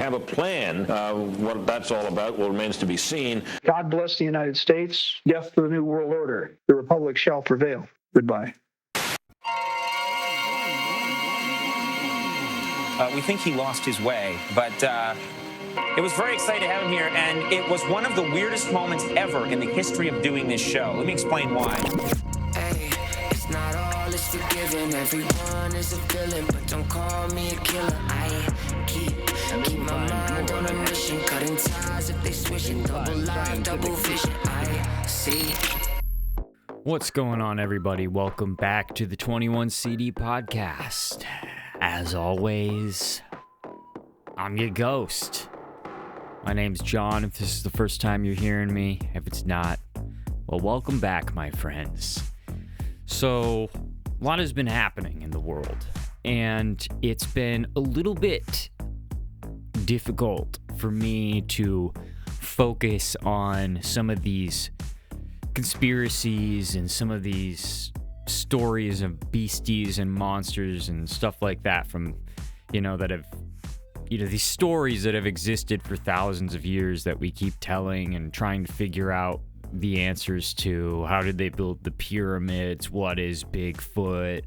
have a plan. What that's all about remains to be seen. God bless the United States. Death to the New World Order. The Republic shall prevail. Goodbye. We think he lost his way, but it was very exciting to have him here, and it was one of the weirdest moments ever in the history of doing this show. Let me explain why. Hey, it's not all is forgiven. Everyone is a villain, but don't call me a killer. I keep my mind on a mission, cutting ties if they switching, double line, double vision. I see. What's going on, everybody? Welcome back to the 21 CD podcast. As always, I'm your ghost. My name's John. If this is the first time you're hearing me, if it's not, well, welcome back, my friends. So, a lot has been happening in the world, and it's been a little bit difficult for me to focus on some of these conspiracies and some of these stories of beasties and monsters and stuff like that from, that have, these stories that have existed for thousands of years that we keep telling and trying to figure out the answers to. How did they build the pyramids? What is Bigfoot?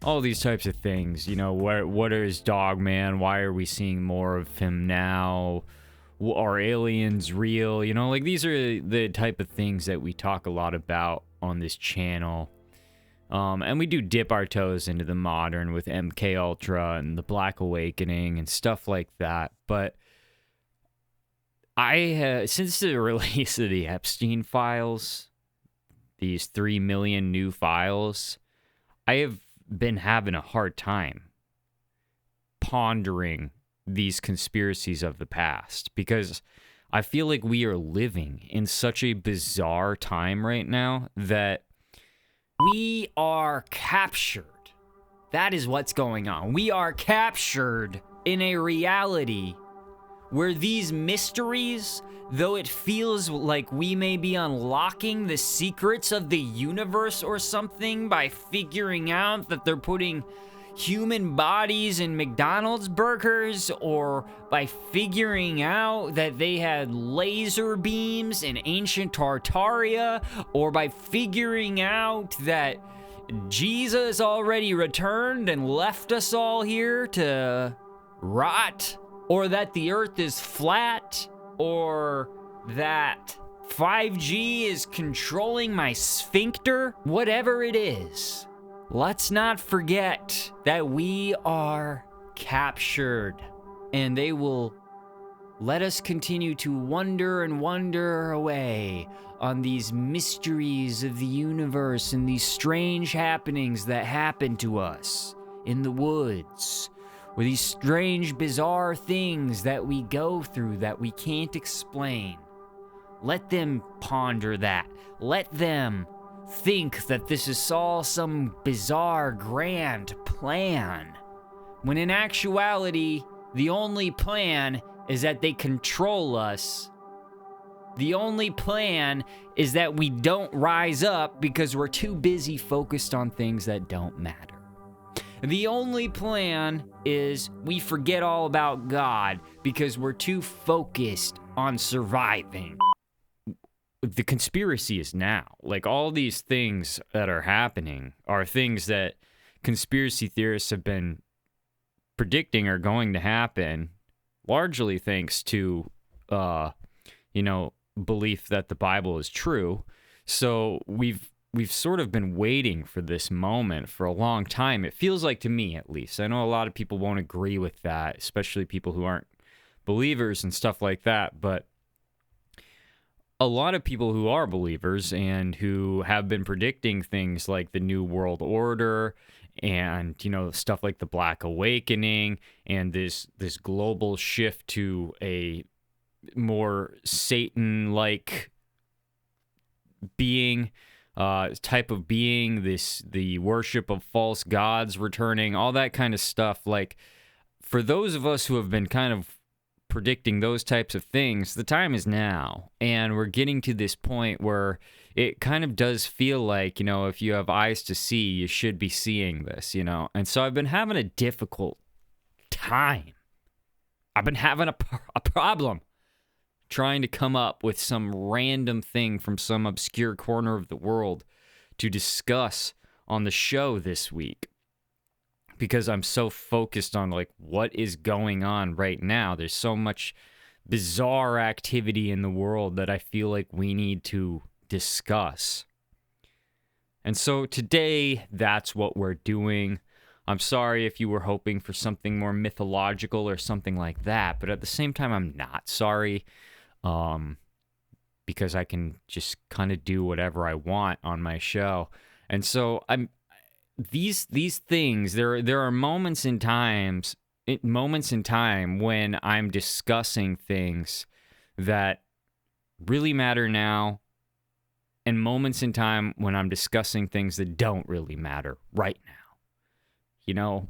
All these types of things. What is Dogman? Why are we seeing more of him now? Are aliens real? These are the type of things that we talk a lot about on this channel. And we do dip our toes into the modern with MK Ultra and the Black Awakening and stuff like that. But since the release of the Epstein files, these 3 million new files, I have been having a hard time pondering these conspiracies of the past, because I feel like we are living in such a bizarre time right now that we are captured. That is what's going on. We are captured in a reality where these mysteries, though it feels like we may be unlocking the secrets of the universe or something by figuring out that they're putting human bodies in McDonald's burgers, or by figuring out that they had laser beams in ancient Tartaria, or by figuring out that Jesus already returned and left us all here to rot, or that the earth is flat, or that 5G is controlling my sphincter. Whatever it is, let's not forget that we are captured, and they will let us continue to wonder and wonder away on these mysteries of the universe and these strange happenings that happen to us in the woods, or these strange, bizarre things that we go through that we can't explain. Let them ponder that. Let them think that this is all some bizarre grand plan, when in actuality the only plan is that they control us. The only plan is that we don't rise up because we're too busy focused on things that don't matter. The only plan is we forget all about God because we're too focused on surviving. The conspiracy is now, all these things that are happening are things that conspiracy theorists have been predicting are going to happen, largely thanks to, belief that the Bible is true. So we've sort of been waiting for this moment for a long time. It feels like, to me at least. I know a lot of people won't agree with that, especially people who aren't believers and stuff like that, but a lot of people who are believers and who have been predicting things like the New World Order and, stuff like the Black Awakening and this global shift to a more Satan-like being, type of being, the worship of false gods returning, all that kind of stuff. For those of us who have been kind of predicting those types of things, the time is now, and we're getting to this point where it kind of does feel like, if you have eyes to see, you should be seeing this, and so I've been having a difficult time. I've been having a problem trying to come up with some random thing from some obscure corner of the world to discuss on the show this week, because I'm so focused on like what is going on right now. There's so much bizarre activity in the world that I feel like we need to discuss. And so today, that's what we're doing. I'm sorry if you were hoping for something more mythological or something like that, but at the same time, I'm not sorry, because I can just kind of do whatever I want on my show. And so these things, there are moments in time when I'm discussing things that really matter now, and moments in time when I'm discussing things that don't really matter right now. You know?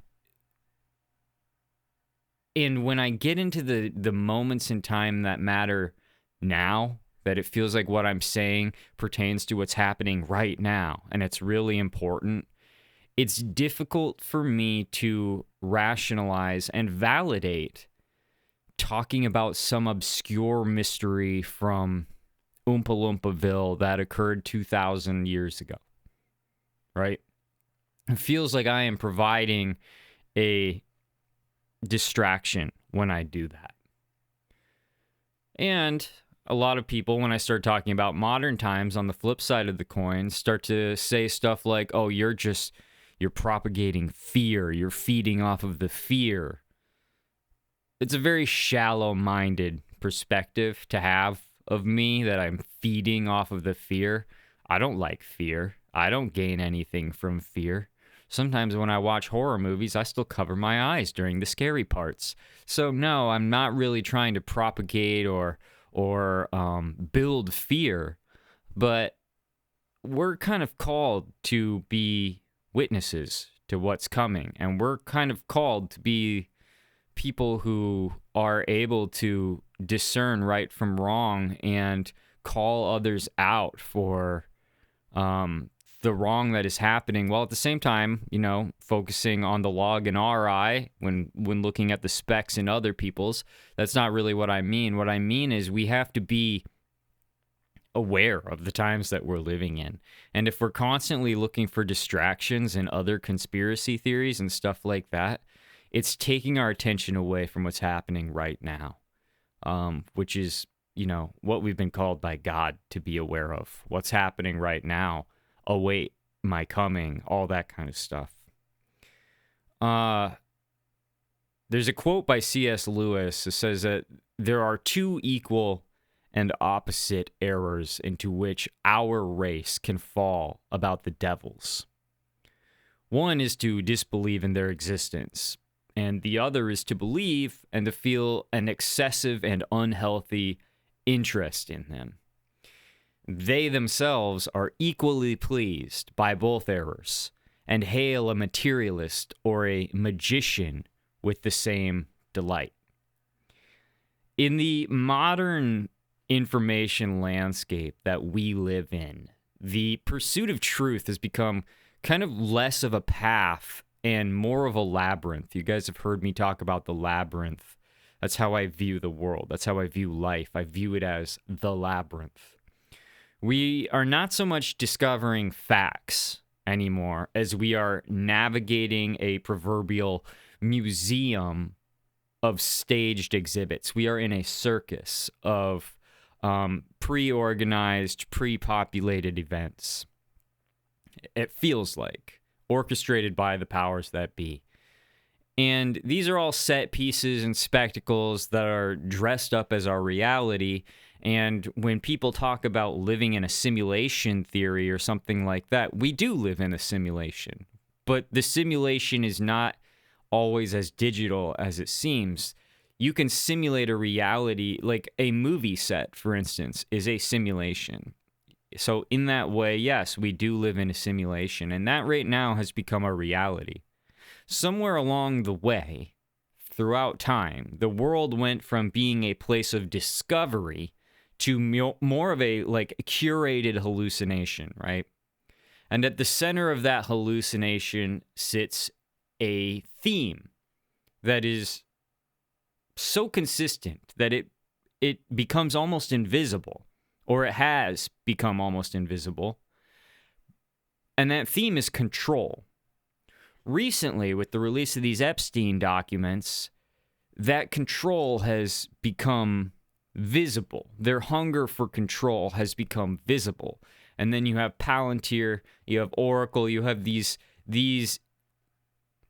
And when I get into the moments in time that matter now, that it feels like what I'm saying pertains to what's happening right now, and it's really important, it's difficult for me to rationalize and validate talking about some obscure mystery from Oompa Loompaville that occurred 2,000 years ago, right? It feels like I am providing a distraction when I do that. And a lot of people, when I start talking about modern times on the flip side of the coin, start to say stuff like, oh, you're propagating fear. You're feeding off of the fear. It's a very shallow-minded perspective to have of me, that I'm feeding off of the fear. I don't like fear. I don't gain anything from fear. Sometimes when I watch horror movies, I still cover my eyes during the scary parts. So no, I'm not really trying to propagate or build fear, but we're kind of called to be witnesses to what's coming, and we're kind of called to be people who are able to discern right from wrong and call others out for the wrong that is happening, while at the same time, you know, focusing on the log in our eye when looking at the specks in other people's. That's not really what I mean. What I mean is we have to be aware of the times that we're living in. And if we're constantly looking for distractions and other conspiracy theories and stuff like that, it's taking our attention away from what's happening right now, which is, you know, what we've been called by God to be aware of. What's happening right now. Await my coming, all that kind of stuff. There's a quote by C.S. Lewis that says that there are two equal and opposite errors into which our race can fall about the devils. One is to disbelieve in their existence, and the other is to believe and to feel an excessive and unhealthy interest in them. They themselves are equally pleased by both errors and hail a materialist or a magician with the same delight. In the modern information landscape that we live in, the pursuit of truth has become kind of less of a path and more of a labyrinth. You guys have heard me talk about the labyrinth. That's how I view the world. That's how I view life. I view it as the labyrinth. We are not so much discovering facts anymore as we are navigating a proverbial museum of staged exhibits. We are in a circus of pre-organized, pre-populated events. It feels like, orchestrated by the powers that be. And these are all set pieces and spectacles that are dressed up as our reality. And when people talk about living in a simulation theory or something like that, we do live in a simulation. But the simulation is not always as digital as it seems. You can simulate a reality, like a movie set, for instance, is a simulation. So in that way, yes, we do live in a simulation. And that right now has become a reality. Somewhere along the way, throughout time, the world went from being a place of discovery to more of a curated hallucination, right? And at the center of that hallucination sits a theme that is so consistent that it becomes almost invisible, or it has become almost invisible. And that theme is control. Recently, with the release of these Epstein documents, that control has become visible. Their hunger for control has become visible. And then you have Palantir, you have Oracle, you have these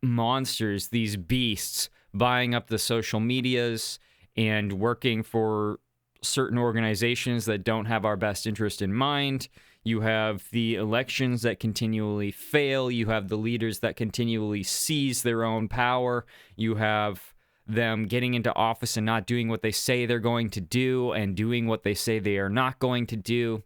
monsters, these beasts buying up the social medias and working for certain organizations that don't have our best interest in mind. You have the elections that continually fail. You have the leaders that continually seize their own power. You have them getting into office and not doing what they say they're going to do and doing what they say they are not going to do.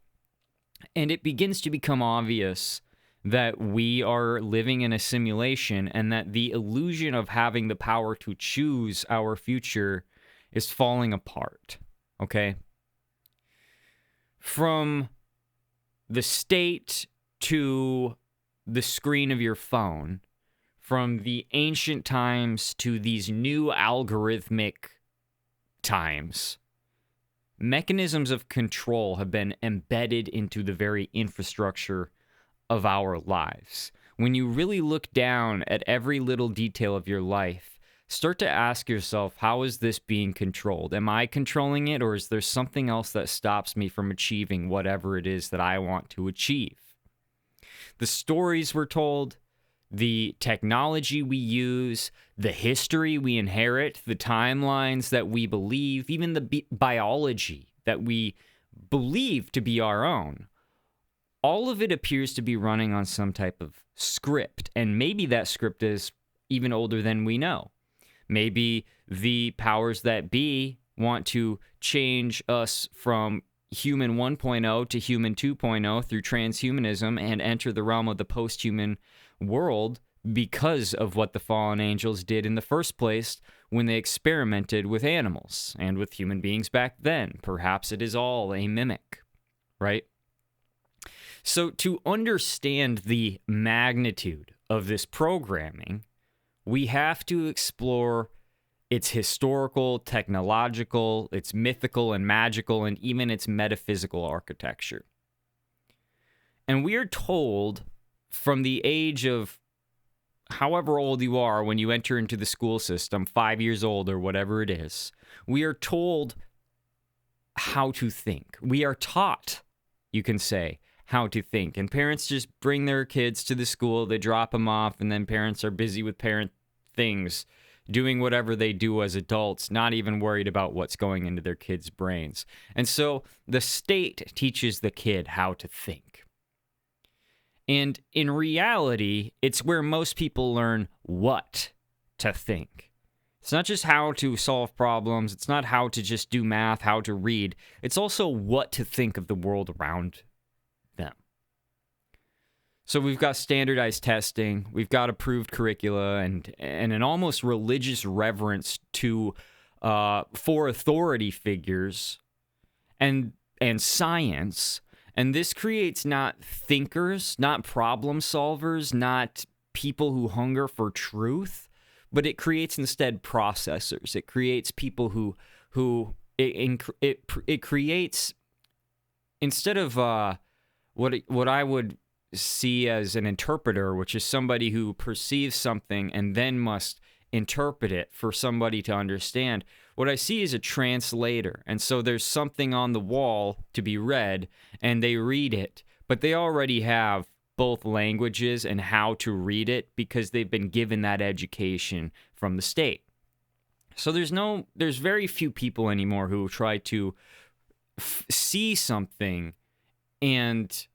And it begins to become obvious that we are living in a simulation and that the illusion of having the power to choose our future is falling apart, okay? From the state to the screen of your phone, from the ancient times to these new algorithmic times, mechanisms of control have been embedded into the very infrastructure of our lives. When you really look down at every little detail of your life, start to ask yourself, how is this being controlled? Am I controlling it, or is there something else that stops me from achieving whatever it is that I want to achieve? The stories we're told, the technology we use, the history we inherit, the timelines that we believe, even the biology that we believe to be our own, all of it appears to be running on some type of script. And maybe that script is even older than we know. Maybe the powers that be want to change us from human 1.0 to human 2.0 through transhumanism and enter the realm of the post-human world because of what the fallen angels did in the first place when they experimented with animals and with human beings back then. Perhaps it is all a mimic, right? So to understand the magnitude of this programming, we have to explore its historical, technological, its mythical and magical, and even its metaphysical architecture. And we are told from the age of however old you are when you enter into the school system, 5 years old or whatever it is, we are told how to think. We are taught, you can say, how to think. And parents just bring their kids to the school, they drop them off, and then parents are busy with parent things, doing whatever they do as adults, not even worried about what's going into their kids' brains. And so the state teaches the kid how to think. And in reality, it's where most people learn what to think. It's not just how to solve problems. It's not how to just do math, how to read. It's also what to think of the world around them. So we've got standardized testing, we've got approved curricula, and an almost religious reverence to for authority figures and science. And this creates not thinkers, not problem solvers, not people who hunger for truth, but it creates instead processors. It creates people who it creates, instead of what I would see as an interpreter, which is somebody who perceives something and then must interpret it for somebody to understand. What I see is a translator. And so there's something on the wall to be read, and they read it, but they already have both languages and how to read it because they've been given that education from the state. So there's very few people anymore who try to see something and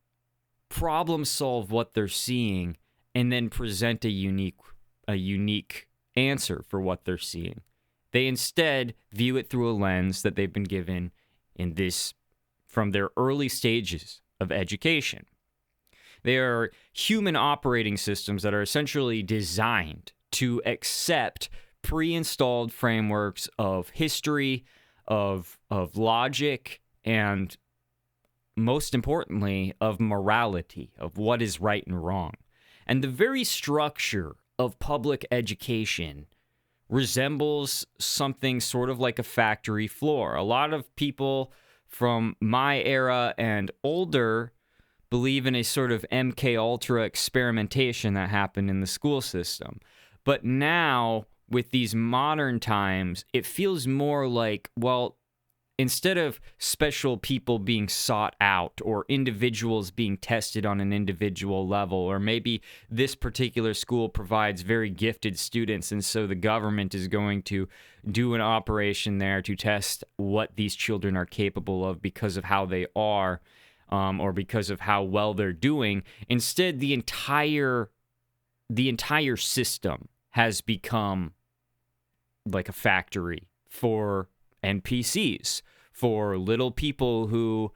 problem solve what they're seeing and then present a unique answer for what they're seeing. They instead view it through a lens that they've been given from their early stages of education. They are human operating systems that are essentially designed to accept pre-installed frameworks of history, of logic, and most importantly, of morality, of what is right and wrong. And the very structure of public education resembles something sort of like a factory floor. A lot of people from my era and older believe in a sort of MK Ultra experimentation that happened in the school system. But now, with these modern times, it feels more like, well, instead of special people being sought out or individuals being tested on an individual level, or maybe this particular school provides very gifted students, and so the government is going to do an operation there to test what these children are capable of because of how they are, or because of how well they're doing. Instead, the entire system has become like a factory for NPCs, for little people who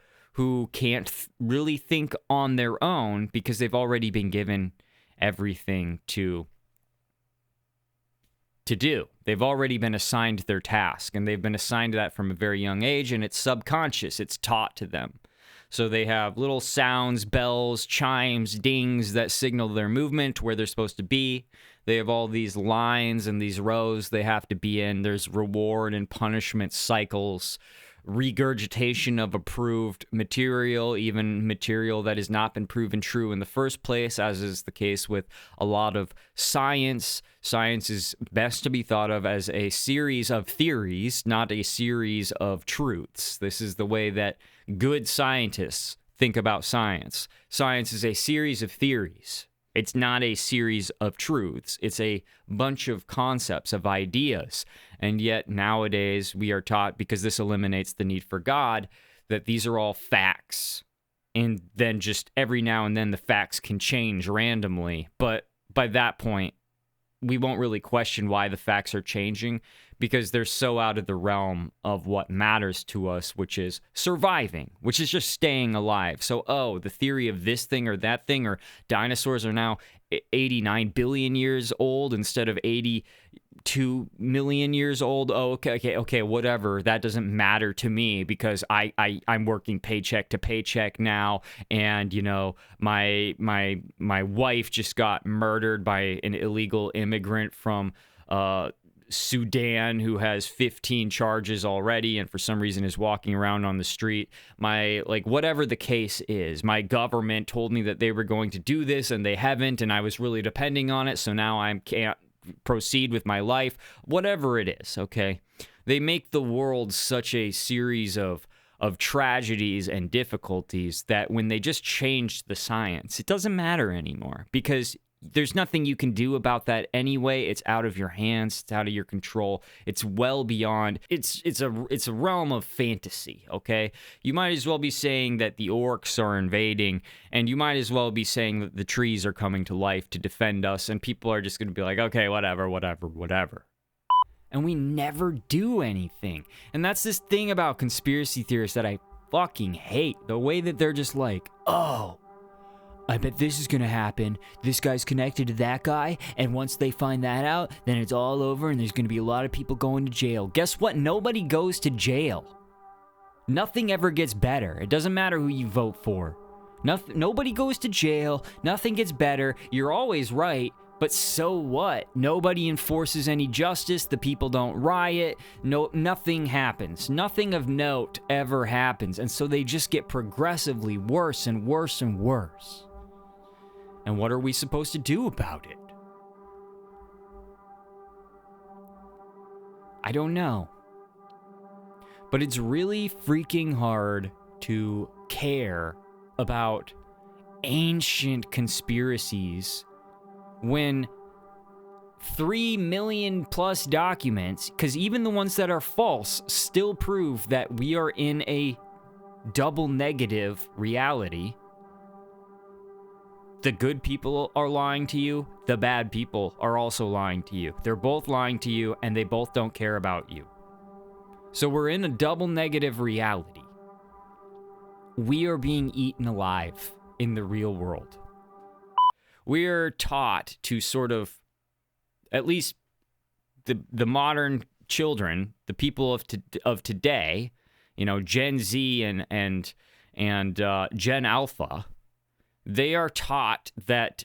can't really think on their own because they've already been given everything to do. They've already been assigned their task, and they've been assigned that from a very young age, and it's subconscious. It's taught to them. So they have little sounds, bells, chimes, dings that signal their movement, where they're supposed to be. They have all these lines and these rows they have to be in. There's reward and punishment cycles, regurgitation of approved material, even material that has not been proven true in the first place, as is the case with a lot of science. Science is best to be thought of as a series of theories, not a series of truths. This is the way that good scientists think about science. Science is a series of theories. It's not a series of truths. It's a bunch of concepts, of ideas. And yet nowadays we are taught, because this eliminates the need for God, that these are all facts. And then just every now and then the facts can change randomly. But by that point, we won't really question why the facts are changing, because they're so out of the realm of what matters to us, which is surviving, which is just staying alive. So, the theory of this thing or that thing, or dinosaurs are now 89 billion years old instead of 82 million years old. Oh, okay, whatever. That doesn't matter to me, because I'm working paycheck to paycheck now, and my wife just got murdered by an illegal immigrant from Sudan who has 15 charges already, and for some reason is walking around on the street. Whatever the case is, my government told me that they were going to do this and they haven't, and I was really depending on it, so now I can't proceed with my life. Whatever it is, okay? They make the world such a series of tragedies and difficulties that when they just change the science, it doesn't matter anymore, because there's nothing you can do about that anyway. It's out of your hands. It's out of your control. It's well beyond. It's a realm of fantasy, okay? You might as well be saying that the orcs are invading, and you might as well be saying that the trees are coming to life to defend us, and people are just going to be like, okay, whatever. And we never do anything. And that's this thing about conspiracy theorists that I fucking hate. The way that they're just like, oh, I bet this is going to happen. This guy's connected to that guy, and once they find that out, then it's all over, and there's going to be a lot of people going to jail. Guess what? Nobody goes to jail. Nothing ever gets better. It doesn't matter who you vote for. Nobody goes to jail. Nothing gets better. You're always right, but so what? Nobody enforces any justice. The people don't riot. Nothing happens. Nothing of note ever happens, and so they just get progressively worse and worse and worse. And what are we supposed to do about it? I don't know. But it's really freaking hard to care about ancient conspiracies when 3 million plus documents, because even the ones that are false, still prove that we are in a double negative reality. The good people are lying to you. The bad people are also lying to you. They're both lying to you, and they both don't care about you. So we're in a double negative reality. We are being eaten alive in the real world. We are taught to sort of, at least the modern children, the people of today, Gen Z and Gen Alpha, they are taught that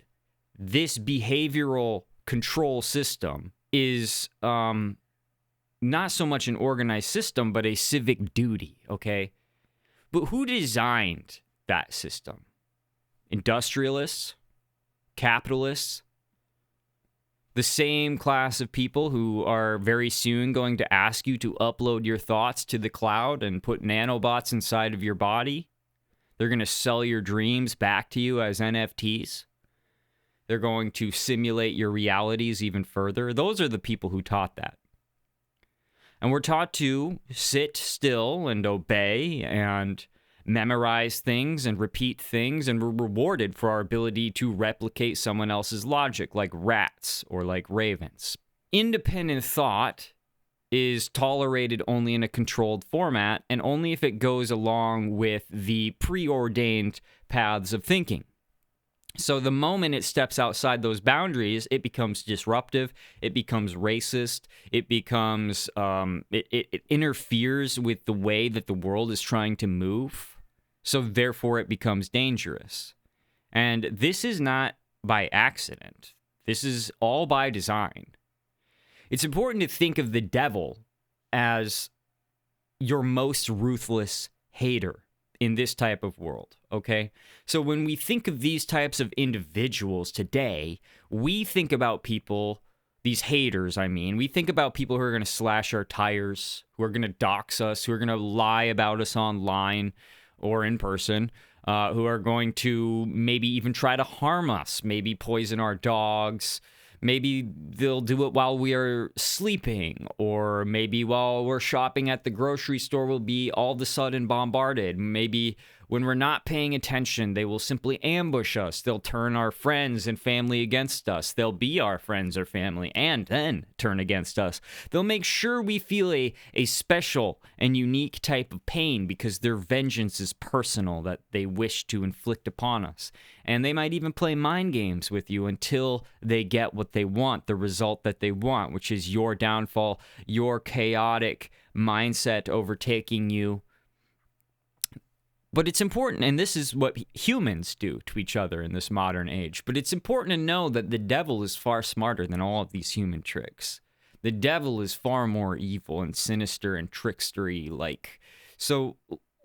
this behavioral control system is not so much an organized system, but a civic duty, okay? But who designed that system? Industrialists? Capitalists? The same class of people who are very soon going to ask you to upload your thoughts to the cloud and put nanobots inside of your body? They're going to sell your dreams back to you as NFTs. They're going to simulate your realities even further. Those are the people who taught that. And we're taught to sit still and obey and memorize things and repeat things, and we're rewarded for our ability to replicate someone else's logic, like rats or like ravens. Independent thought is tolerated only in a controlled format, and only if it goes along with the preordained paths of thinking. So the moment it steps outside those boundaries, it becomes disruptive, it becomes racist, it becomes, it interferes with the way that the world is trying to move. So therefore it becomes dangerous. And this is not by accident. This is all by design. It's important to think of the devil as your most ruthless hater in this type of world, okay? So when we think of these types of individuals today, we think about people, these haters, we think about people who are going to slash our tires, who are going to dox us, who are going to lie about us online or in person, who are going to maybe even try to harm us, maybe poison our dogs. Maybe they'll do it while we are sleeping, or maybe while we're shopping at the grocery store, we'll be all of a sudden bombarded. Maybe when we're not paying attention, they will simply ambush us. They'll turn our friends and family against us. They'll be our friends or family and then turn against us. They'll make sure we feel a special and unique type of pain because their vengeance is personal that they wish to inflict upon us. And they might even play mind games with you until they get what they want, the result that they want, which is your downfall, your chaotic mindset overtaking you. But it's important, and this is what humans do to each other in this modern age, but it's important to know that the devil is far smarter than all of these human tricks. The devil is far more evil and sinister and trickstery-like. So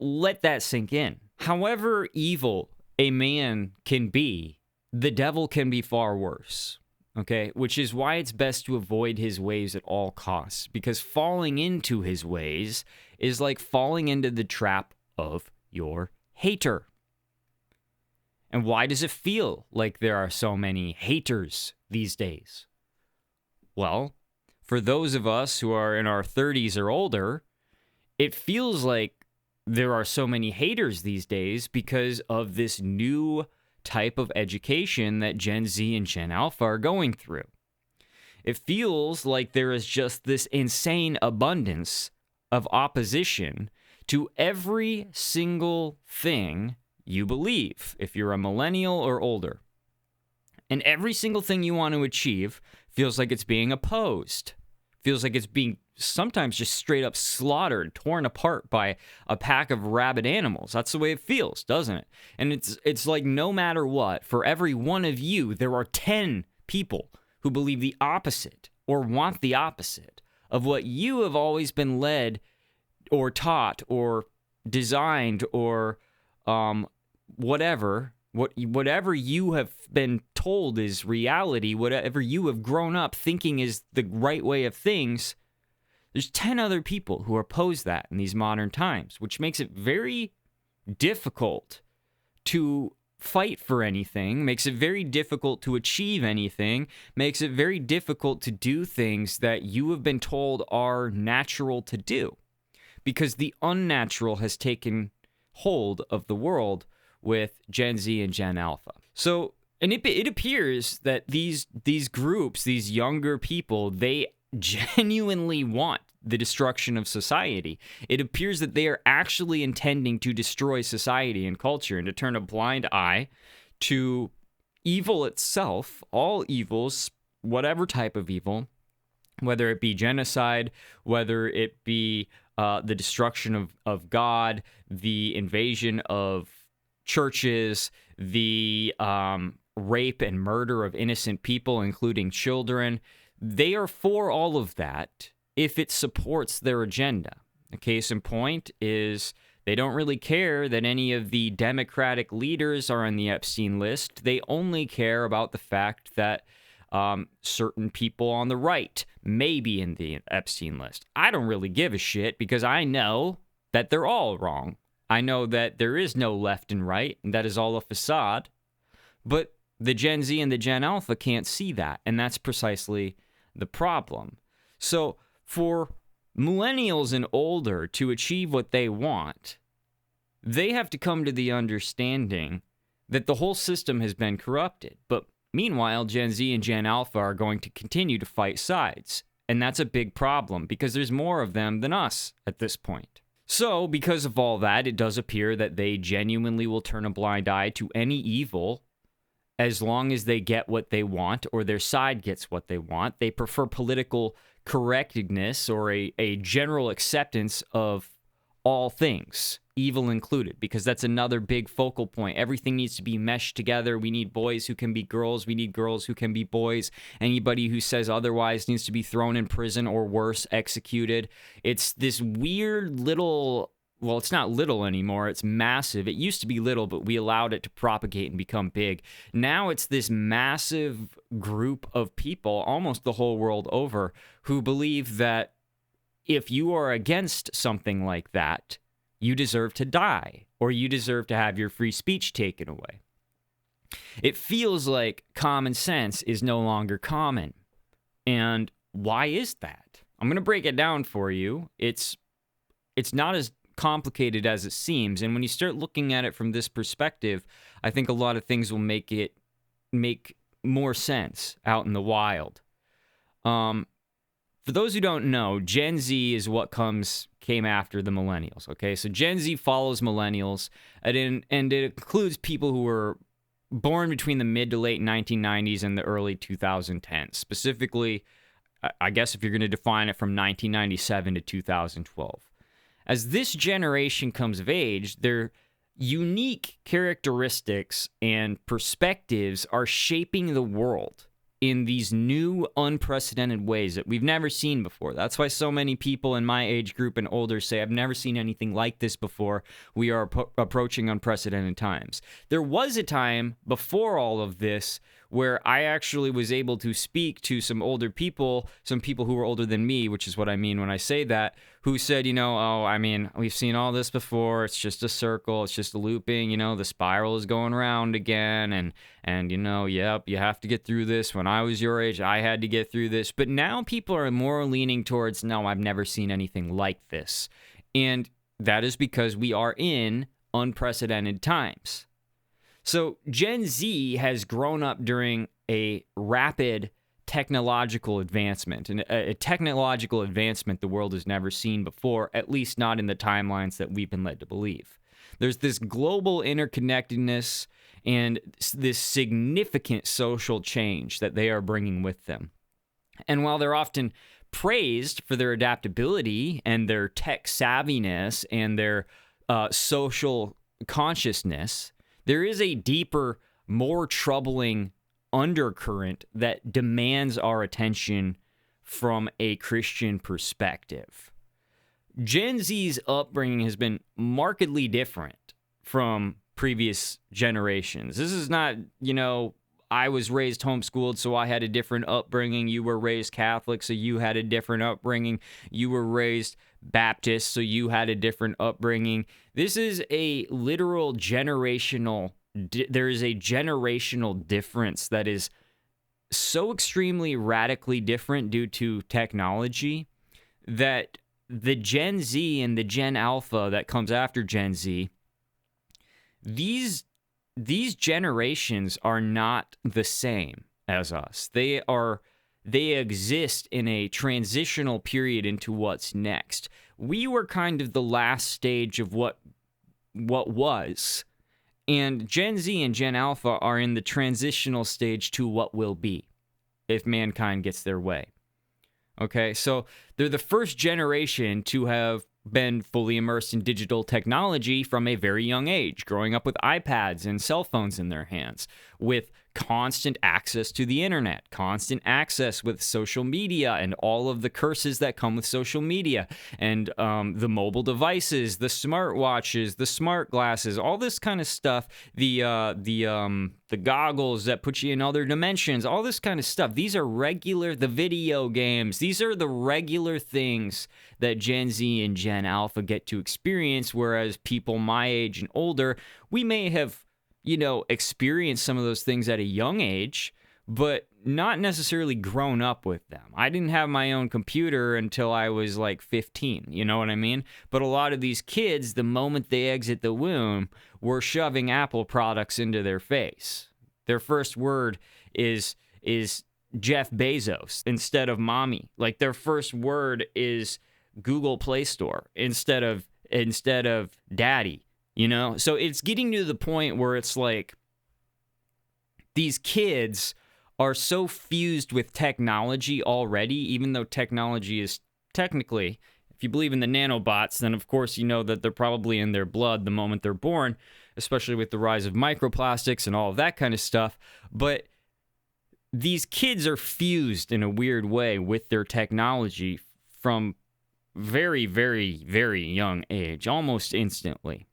let that sink in. However evil a man can be, the devil can be far worse. Okay, which is why it's best to avoid his ways at all costs, because falling into his ways is like falling into the trap of your hater. And why does it feel like there are so many haters these days? Well, for those of us who are in our 30s or older, it feels like there are so many haters these days because of this new type of education that Gen Z and Gen Alpha are going through. It feels like there is just this insane abundance of opposition to every single thing you believe, if you're a millennial or older. And every single thing you want to achieve feels like it's being opposed. Feels like it's being sometimes just straight up slaughtered, torn apart by a pack of rabid animals. That's the way it feels, doesn't it? And it's like no matter what, for every one of you, there are 10 people who believe the opposite or want the opposite of what you have always been led or taught or designed or whatever you have been told is reality, whatever you have grown up thinking is the right way of things. There's 10 other people who oppose that in these modern times, which makes it very difficult to fight for anything, makes it very difficult to achieve anything, makes it very difficult to do things that you have been told are natural to do. Because the unnatural has taken hold of the world with Gen Z and Gen Alpha. So, and it appears that these groups, these younger people, they genuinely want the destruction of society. It appears that they are actually intending to destroy society and culture and to turn a blind eye to evil itself, all evils, whatever type of evil, whether it be genocide, whether it be the destruction of God, the invasion of churches, the rape and murder of innocent people, including children, they are for all of that if it supports their agenda. A case in point is they don't really care that any of the Democratic leaders are on the Epstein list. They only care about the fact that certain people on the right may be in the Epstein list. I don't really give a shit because I know that they're all wrong. I know that there is no left and right, and that is all a facade. But the Gen Z and the Gen Alpha can't see that, and that's precisely the problem. So for millennials and older to achieve what they want, they have to come to the understanding that the whole system has been corrupted. But meanwhile, Gen Z and Gen Alpha are going to continue to fight sides. And that's a big problem because there's more of them than us at this point. So because of all that, it does appear that they genuinely will turn a blind eye to any evil as long as they get what they want or their side gets what they want. They prefer political correctness or a general acceptance of all things, evil included, because that's another big focal point. Everything needs to be meshed together. We need boys who can be girls. We need girls who can be boys. Anybody who says otherwise needs to be thrown in prison or worse, executed. It's this weird little, well, it's not little anymore. It's massive. It used to be little, but we allowed it to propagate and become big. Now it's this massive group of people, almost the whole world over, who believe that if you are against something like that, you deserve to die, or you deserve to have your free speech taken away. It feels like common sense is no longer common. And why is that? I'm going to break it down for you. It's not as complicated as it seems. And when you start looking at it from this perspective, I think a lot of things will make more sense out in the wild. For those who don't know, Gen Z is what came after the millennials, okay? So Gen Z follows millennials, and it includes people who were born between the mid to late 1990s and the early 2010s. Specifically, I guess if you're going to define it from 1997 to 2012. As this generation comes of age, their unique characteristics and perspectives are shaping the world in these new, unprecedented ways that we've never seen before. That's why so many people in my age group and older say, I've never seen anything like this before. We are approaching unprecedented times. There was a time before all of this where I actually was able to speak to some older people, some people who were older than me, which is what I mean when I say that, who said, we've seen all this before. It's just a circle. It's just a looping. The spiral is going around again. And yep, you have to get through this. When I was your age, I had to get through this. But now people are more leaning towards, no, I've never seen anything like this. And that is because we are in unprecedented times. So Gen Z has grown up during a rapid technological advancement, and a technological advancement the world has never seen before, at least not in the timelines that we've been led to believe. There's this global interconnectedness and this significant social change that they are bringing with them. And while they're often praised for their adaptability and their tech savviness and their social consciousness, there is a deeper, more troubling undercurrent that demands our attention from a Christian perspective. Gen Z's upbringing has been markedly different from previous generations. This is not, I was raised homeschooled, so I had a different upbringing. You were raised Catholic, so you had a different upbringing. You were raised Baptist, so you had a different upbringing. This is a literal there is a generational difference that is so extremely radically different due to technology that the Gen Z and the Gen Alpha that comes after Gen Z, these generations are not the same as us. They exist in a transitional period into what's next. We were kind of the last stage of what was. And Gen Z and Gen Alpha are in the transitional stage to what will be if mankind gets their way. Okay, so they're the first generation to have been fully immersed in digital technology from a very young age, growing up with iPads and cell phones in their hands, with constant access to the internet, constant access with social media and all of the curses that come with social media, and the mobile devices, the smartwatches, the smart glasses, all this kind of stuff, the goggles that put you in other dimensions, all this kind of stuff. These are regular, the video games, these are the regular things that Gen Z and Gen Alpha get to experience, whereas people my age and older, we may have, experienced some of those things at a young age, but not necessarily grown up with them. I didn't have my own computer until I was like 15, you know what I mean? But a lot of these kids, the moment they exit the womb, were shoving Apple products into their face. Their first word is Jeff Bezos instead of mommy. Like their first word is Google Play Store instead of daddy. So it's getting to the point where it's like these kids are so fused with technology already, even though technology is technically, if you believe in the nanobots, then of course you know that they're probably in their blood the moment they're born, especially with the rise of microplastics and all of that kind of stuff. But these kids are fused in a weird way with their technology from very, very, very young age, almost instantly.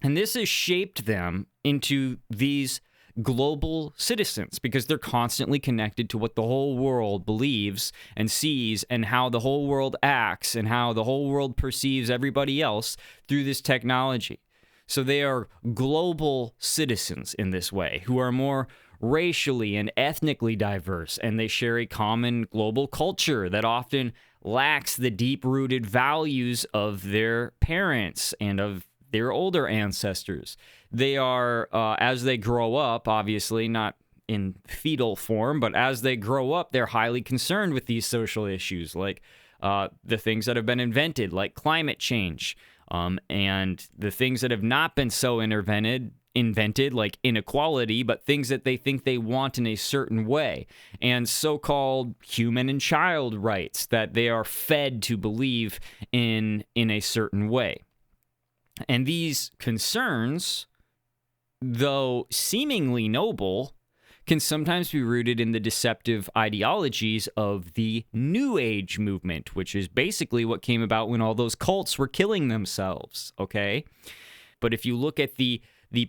And this has shaped them into these global citizens because they're constantly connected to what the whole world believes and sees and how the whole world acts and how the whole world perceives everybody else through this technology. So they are global citizens in this way who are more racially and ethnically diverse, and they share a common global culture that often lacks the deep-rooted values of their parents and of their older ancestors. They are, as they grow up, obviously not in fetal form, but as they grow up, they're highly concerned with these social issues, like the things that have been invented, like climate change, and the things that have not been so invented, like inequality, but things that they think they want in a certain way, and so-called human and child rights that they are fed to believe in a certain way. And these concerns, though seemingly noble, can sometimes be rooted in the deceptive ideologies of the New Age movement, which is basically what came about when all those cults were killing themselves, okay? But if you look at the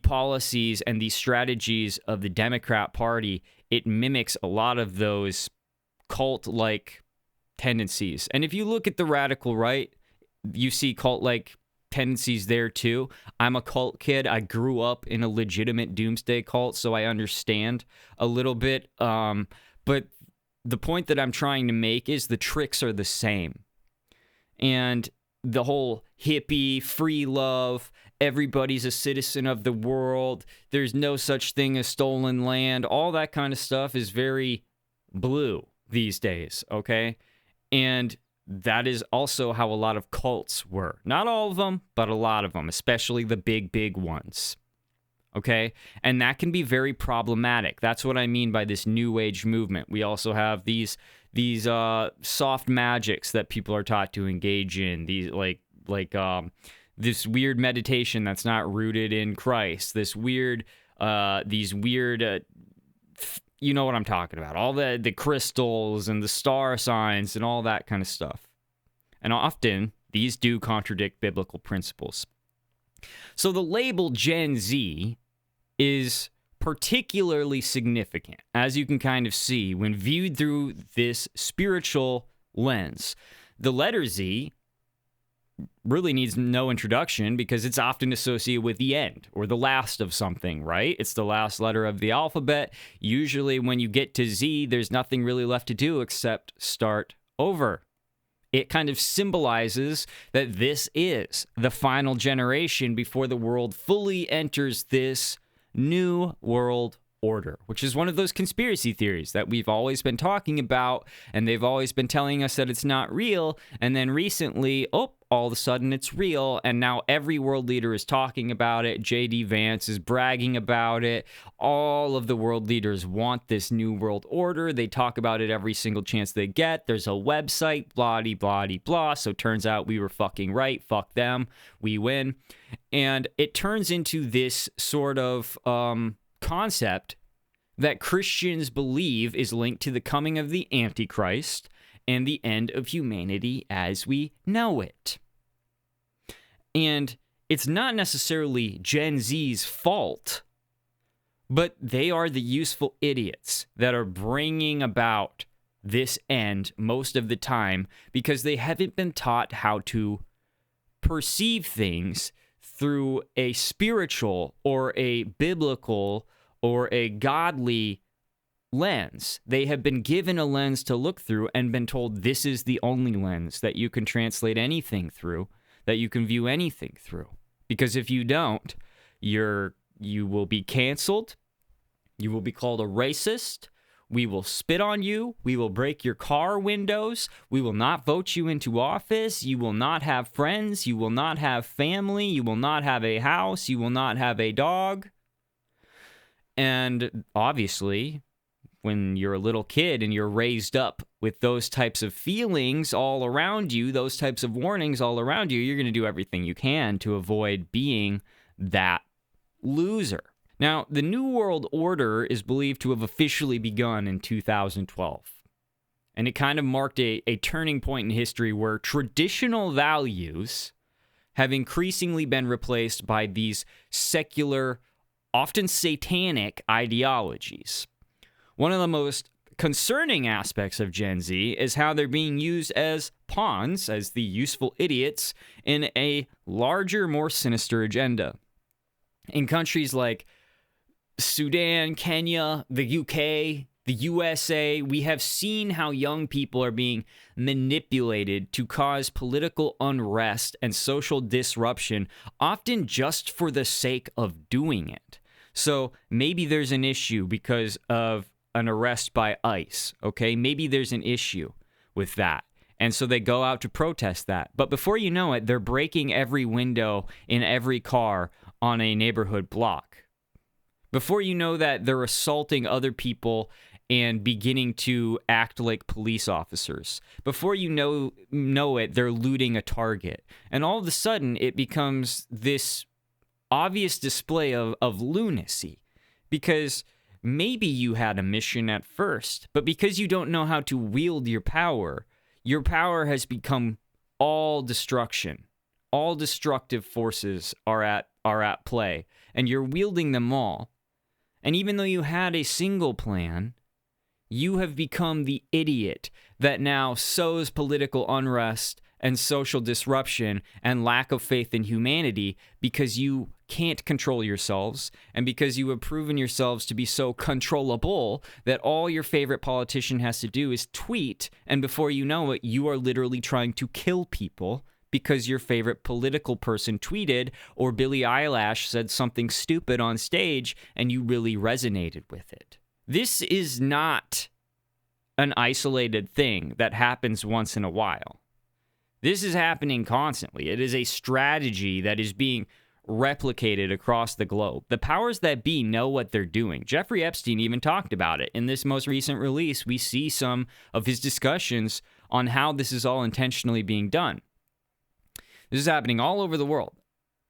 policies and the strategies of the Democrat Party, it mimics a lot of those cult-like tendencies. And if you look at the radical right, you see cult-like tendencies there too. I'm a cult kid. I grew up in a legitimate doomsday cult, so I understand a little bit. But the point that I'm trying to make is the tricks are the same. And the whole hippie, free love, everybody's a citizen of the world, there's no such thing as stolen land, all that kind of stuff is very blue these days, okay? And that is also how a lot of cults were. Not all of them, but a lot of them, especially the big ones. Okay? And that can be very problematic. That's what I mean by this New Age movement. We also have these soft magics that people are taught to engage in. These this weird meditation that's not rooted in Christ. These weird you know what I'm talking about. All the crystals and the star signs and all that kind of stuff. And often, these do contradict biblical principles. So the label Gen Z is particularly significant, as you can kind of see when viewed through this spiritual lens. The letter Z really needs no introduction because it's often associated with the end or the last of something, right? It's the last letter of the alphabet. Usually when you get to Z, there's nothing really left to do except start over. It kind of symbolizes that this is the final generation before the world fully enters this new world Order, which is one of those conspiracy theories that we've always been talking about, and they've always been telling us that it's not real, and then recently, all of a sudden it's real, and now every world leader is talking about it. J.D. Vance is bragging about it. All of the world leaders want this new world order. They talk about it every single chance they get. There's a website, blah-de-blah-de-blah, so turns out we were fucking right. Fuck them. We win. And it turns into this sort of concept that Christians believe is linked to the coming of the Antichrist and the end of humanity as we know it. And it's not necessarily Gen Z's fault, but they are the useful idiots that are bringing about this end most of the time because they haven't been taught how to perceive things through a spiritual or a biblical or a godly lens. They have been given a lens to look through and been told this is the only lens that you can translate anything through, that you can view anything through. Because if you don't, you will be canceled, you will be called a racist, we will spit on you, we will break your car windows, we will not vote you into office, you will not have friends, you will not have family, you will not have a house, you will not have a dog. And obviously, when you're a little kid and you're raised up with those types of feelings all around you, those types of warnings all around you, you're going to do everything you can to avoid being that loser. Now, the New World Order is believed to have officially begun in 2012. And it kind of marked a turning point in history where traditional values have increasingly been replaced by these secular, often satanic ideologies. One of the most concerning aspects of Gen Z is how they're being used as pawns, as the useful idiots, in a larger, more sinister agenda. In countries like Sudan, Kenya, the UK, the USA, we have seen how young people are being manipulated to cause political unrest and social disruption, often just for the sake of doing it. So maybe there's an issue because of an arrest by ICE, okay? Maybe there's an issue with that. And so they go out to protest that. But before you know it, they're breaking every window in every car on a neighborhood block. Before you know that, they're assaulting other people and beginning to act like police officers. Before you know it, they're looting a Target. And all of a sudden, it becomes this obvious display of lunacy. Because maybe you had a mission at first, but because you don't know how to wield your power has become all destruction. All destructive forces are at play, and you're wielding them all. And even though you had a single plan, you have become the idiot that now sows political unrest and social disruption and lack of faith in humanity because you can't control yourselves and because you have proven yourselves to be so controllable that all your favorite politician has to do is tweet, and before you know it, you are literally trying to kill people because your favorite political person tweeted or Billie Eilish said something stupid on stage and you really resonated with it. This is not an isolated thing that happens once in a while. This is happening constantly. It is a strategy that is being replicated across the globe. The powers that be know what they're doing. Jeffrey Epstein even talked about it. In this most recent release, we see some of his discussions on how this is all intentionally being done. This is happening all over the world.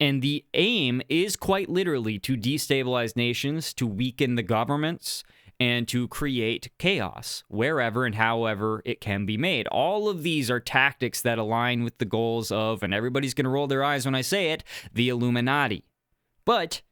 And the aim is quite literally to destabilize nations, to weaken the governments, and to create chaos wherever and however it can be made. All of these are tactics that align with the goals of, and everybody's going to roll their eyes when I say it, the Illuminati. But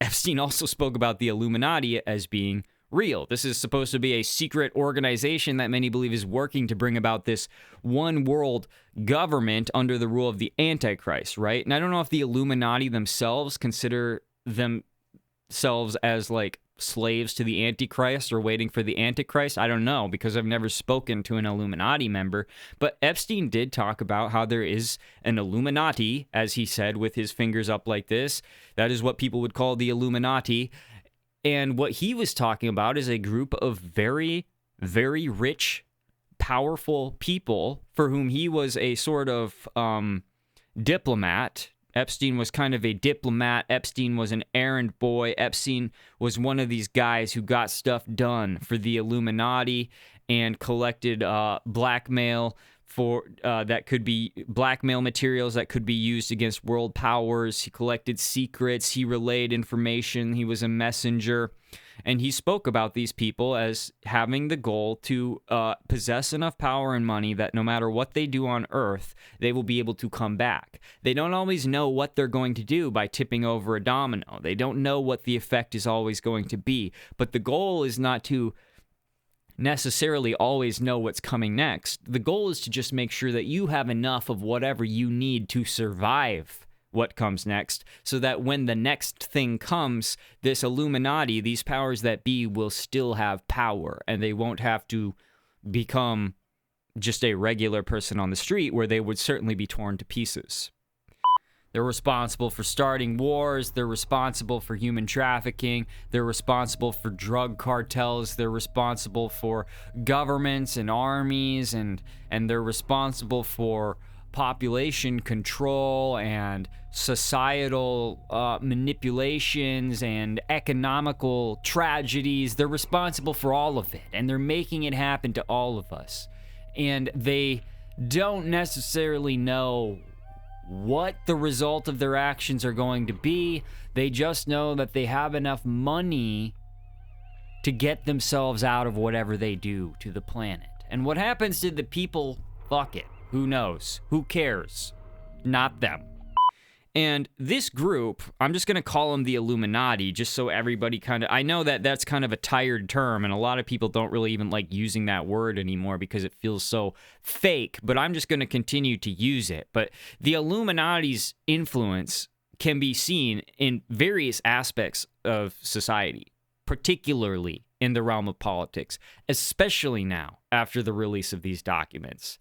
Epstein also spoke about the Illuminati as being real. This is supposed to be a secret organization that many believe is working to bring about this one world government under the rule of the Antichrist, right? And I don't know if the Illuminati themselves consider themselves as like slaves to the Antichrist or waiting for the Antichrist. I don't know, because I've never spoken to an Illuminati member. But Epstein did talk about how there is an Illuminati, as he said, with his fingers up like this. That is what people would call the Illuminati. And what he was talking about is a group of very, very rich, powerful people for whom he was a sort of diplomat. Epstein was kind of a diplomat. Epstein was an errand boy. Epstein was one of these guys who got stuff done for the Illuminati and collected blackmail for that could be blackmail materials that could be used against world powers. He collected secrets. He relayed information. He was a messenger. And he spoke about these people as having the goal to possess enough power and money that no matter what they do on Earth, they will be able to come back. They don't always know what they're going to do by tipping over a domino. They don't know what the effect is always going to be. But the goal is not to necessarily always know what's coming next. The goal is to just make sure that you have enough of whatever you need to survive what comes next, so that when the next thing comes, this Illuminati, these powers that be, will still have power, and they won't have to become just a regular person on the street, where they would certainly be torn to pieces. They're responsible for starting wars. They're responsible for human trafficking. They're responsible for drug cartels. They're responsible for governments and armies, and they're responsible for population control and societal manipulations and economical tragedies. They're responsible for all of it, and they're making it happen to all of us. And they don't necessarily know what the result of their actions are going to be. They just know that they have enough money to get themselves out of whatever they do to the planet. And what happens to the people? Fuck it. Who knows? Who cares? Not them. And this group, I'm just going to call them the Illuminati, just so everybody kind of... I know that that's kind of a tired term, and a lot of people don't really even like using that word anymore because it feels so fake, but I'm just going to continue to use it. But the Illuminati's influence can be seen in various aspects of society, particularly in the realm of politics, especially now after the release of these documents.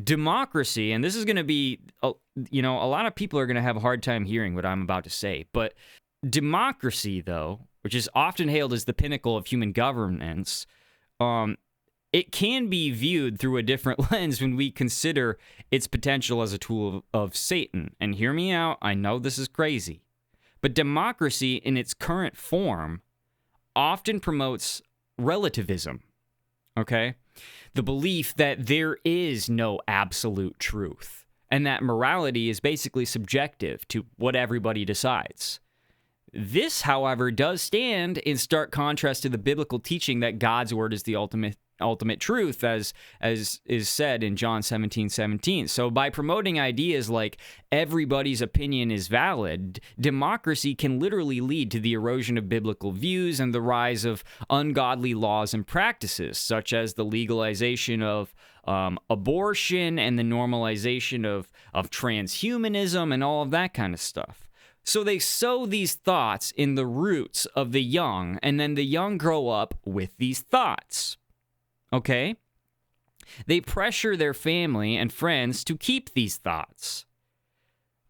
Democracy, and this is going to be, a lot of people are going to have a hard time hearing what I'm about to say, but democracy, though, which is often hailed as the pinnacle of human governance, it can be viewed through a different lens when we consider its potential as a tool of Satan. And hear me out, I know this is crazy, but democracy in its current form often promotes relativism, okay? The belief that there is no absolute truth, and that morality is basically subjective to what everybody decides. This, however, does stand in stark contrast to the biblical teaching that God's word is the ultimate truth, as is said in John 17:17. So by promoting ideas like everybody's opinion is valid, democracy can literally lead to the erosion of biblical views and the rise of ungodly laws and practices, such as the legalization of abortion and the normalization of transhumanism and all of that kind of stuff. So they sow these thoughts in the roots of the young, and then the young grow up with these thoughts. Okay? They pressure their family and friends to keep these thoughts.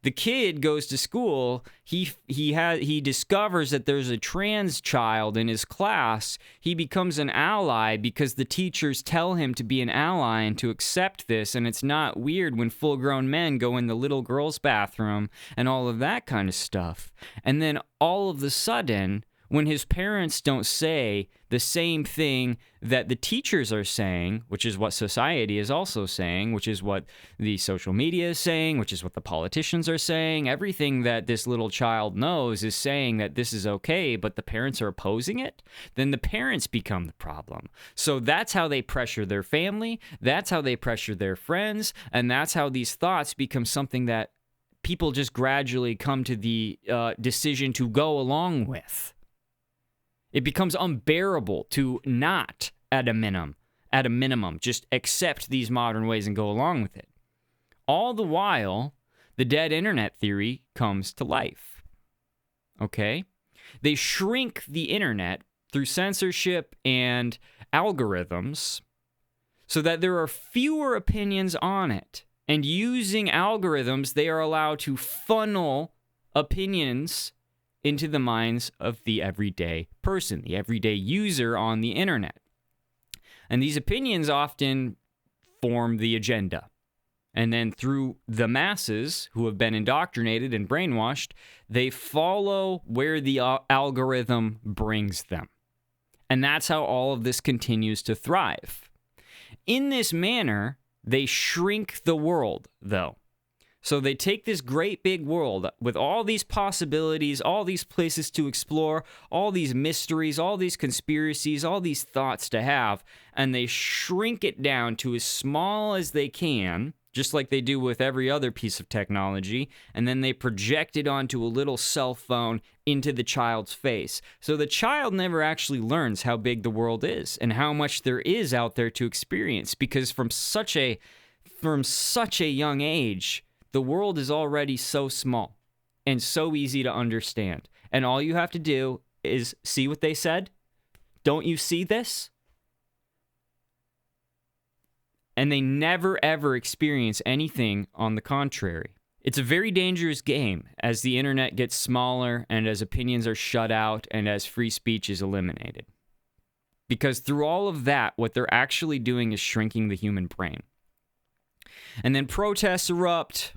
The kid goes to school, he discovers that there's a trans child in his class. He becomes an ally because the teachers tell him to be an ally and to accept this, and it's not weird when full-grown men go in the little girl's bathroom and all of that kind of stuff. And then all of a sudden, when his parents don't say the same thing that the teachers are saying, which is what society is also saying, which is what the social media is saying, which is what the politicians are saying, everything that this little child knows is saying that this is okay, but the parents are opposing it, then the parents become the problem. So that's how they pressure their family, that's how they pressure their friends, and that's how these thoughts become something that people just gradually come to the decision to go along with. It becomes unbearable to not, at a minimum, just accept these modern ways and go along with it. All the while, the dead internet theory comes to life. Okay? They shrink the internet through censorship and algorithms so that there are fewer opinions on it. And using algorithms, they are allowed to funnel opinions into the minds of the everyday person, the everyday user on the internet. And these opinions often form the agenda. And then through the masses who have been indoctrinated and brainwashed, they follow where the algorithm brings them. And that's how all of this continues to thrive. In this manner, they shrink the world, though. So they take this great big world with all these possibilities, all these places to explore, all these mysteries, all these conspiracies, all these thoughts to have, and they shrink it down to as small as they can, just like they do with every other piece of technology, and then they project it onto a little cell phone into the child's face. So the child never actually learns how big the world is and how much there is out there to experience, because from such a young age, the world is already so small and so easy to understand. And all you have to do is see what they said. Don't you see this? And they never, ever experience anything on the contrary. It's a very dangerous game as the internet gets smaller and as opinions are shut out and as free speech is eliminated. Because through all of that, what they're actually doing is shrinking the human brain. And then protests erupt.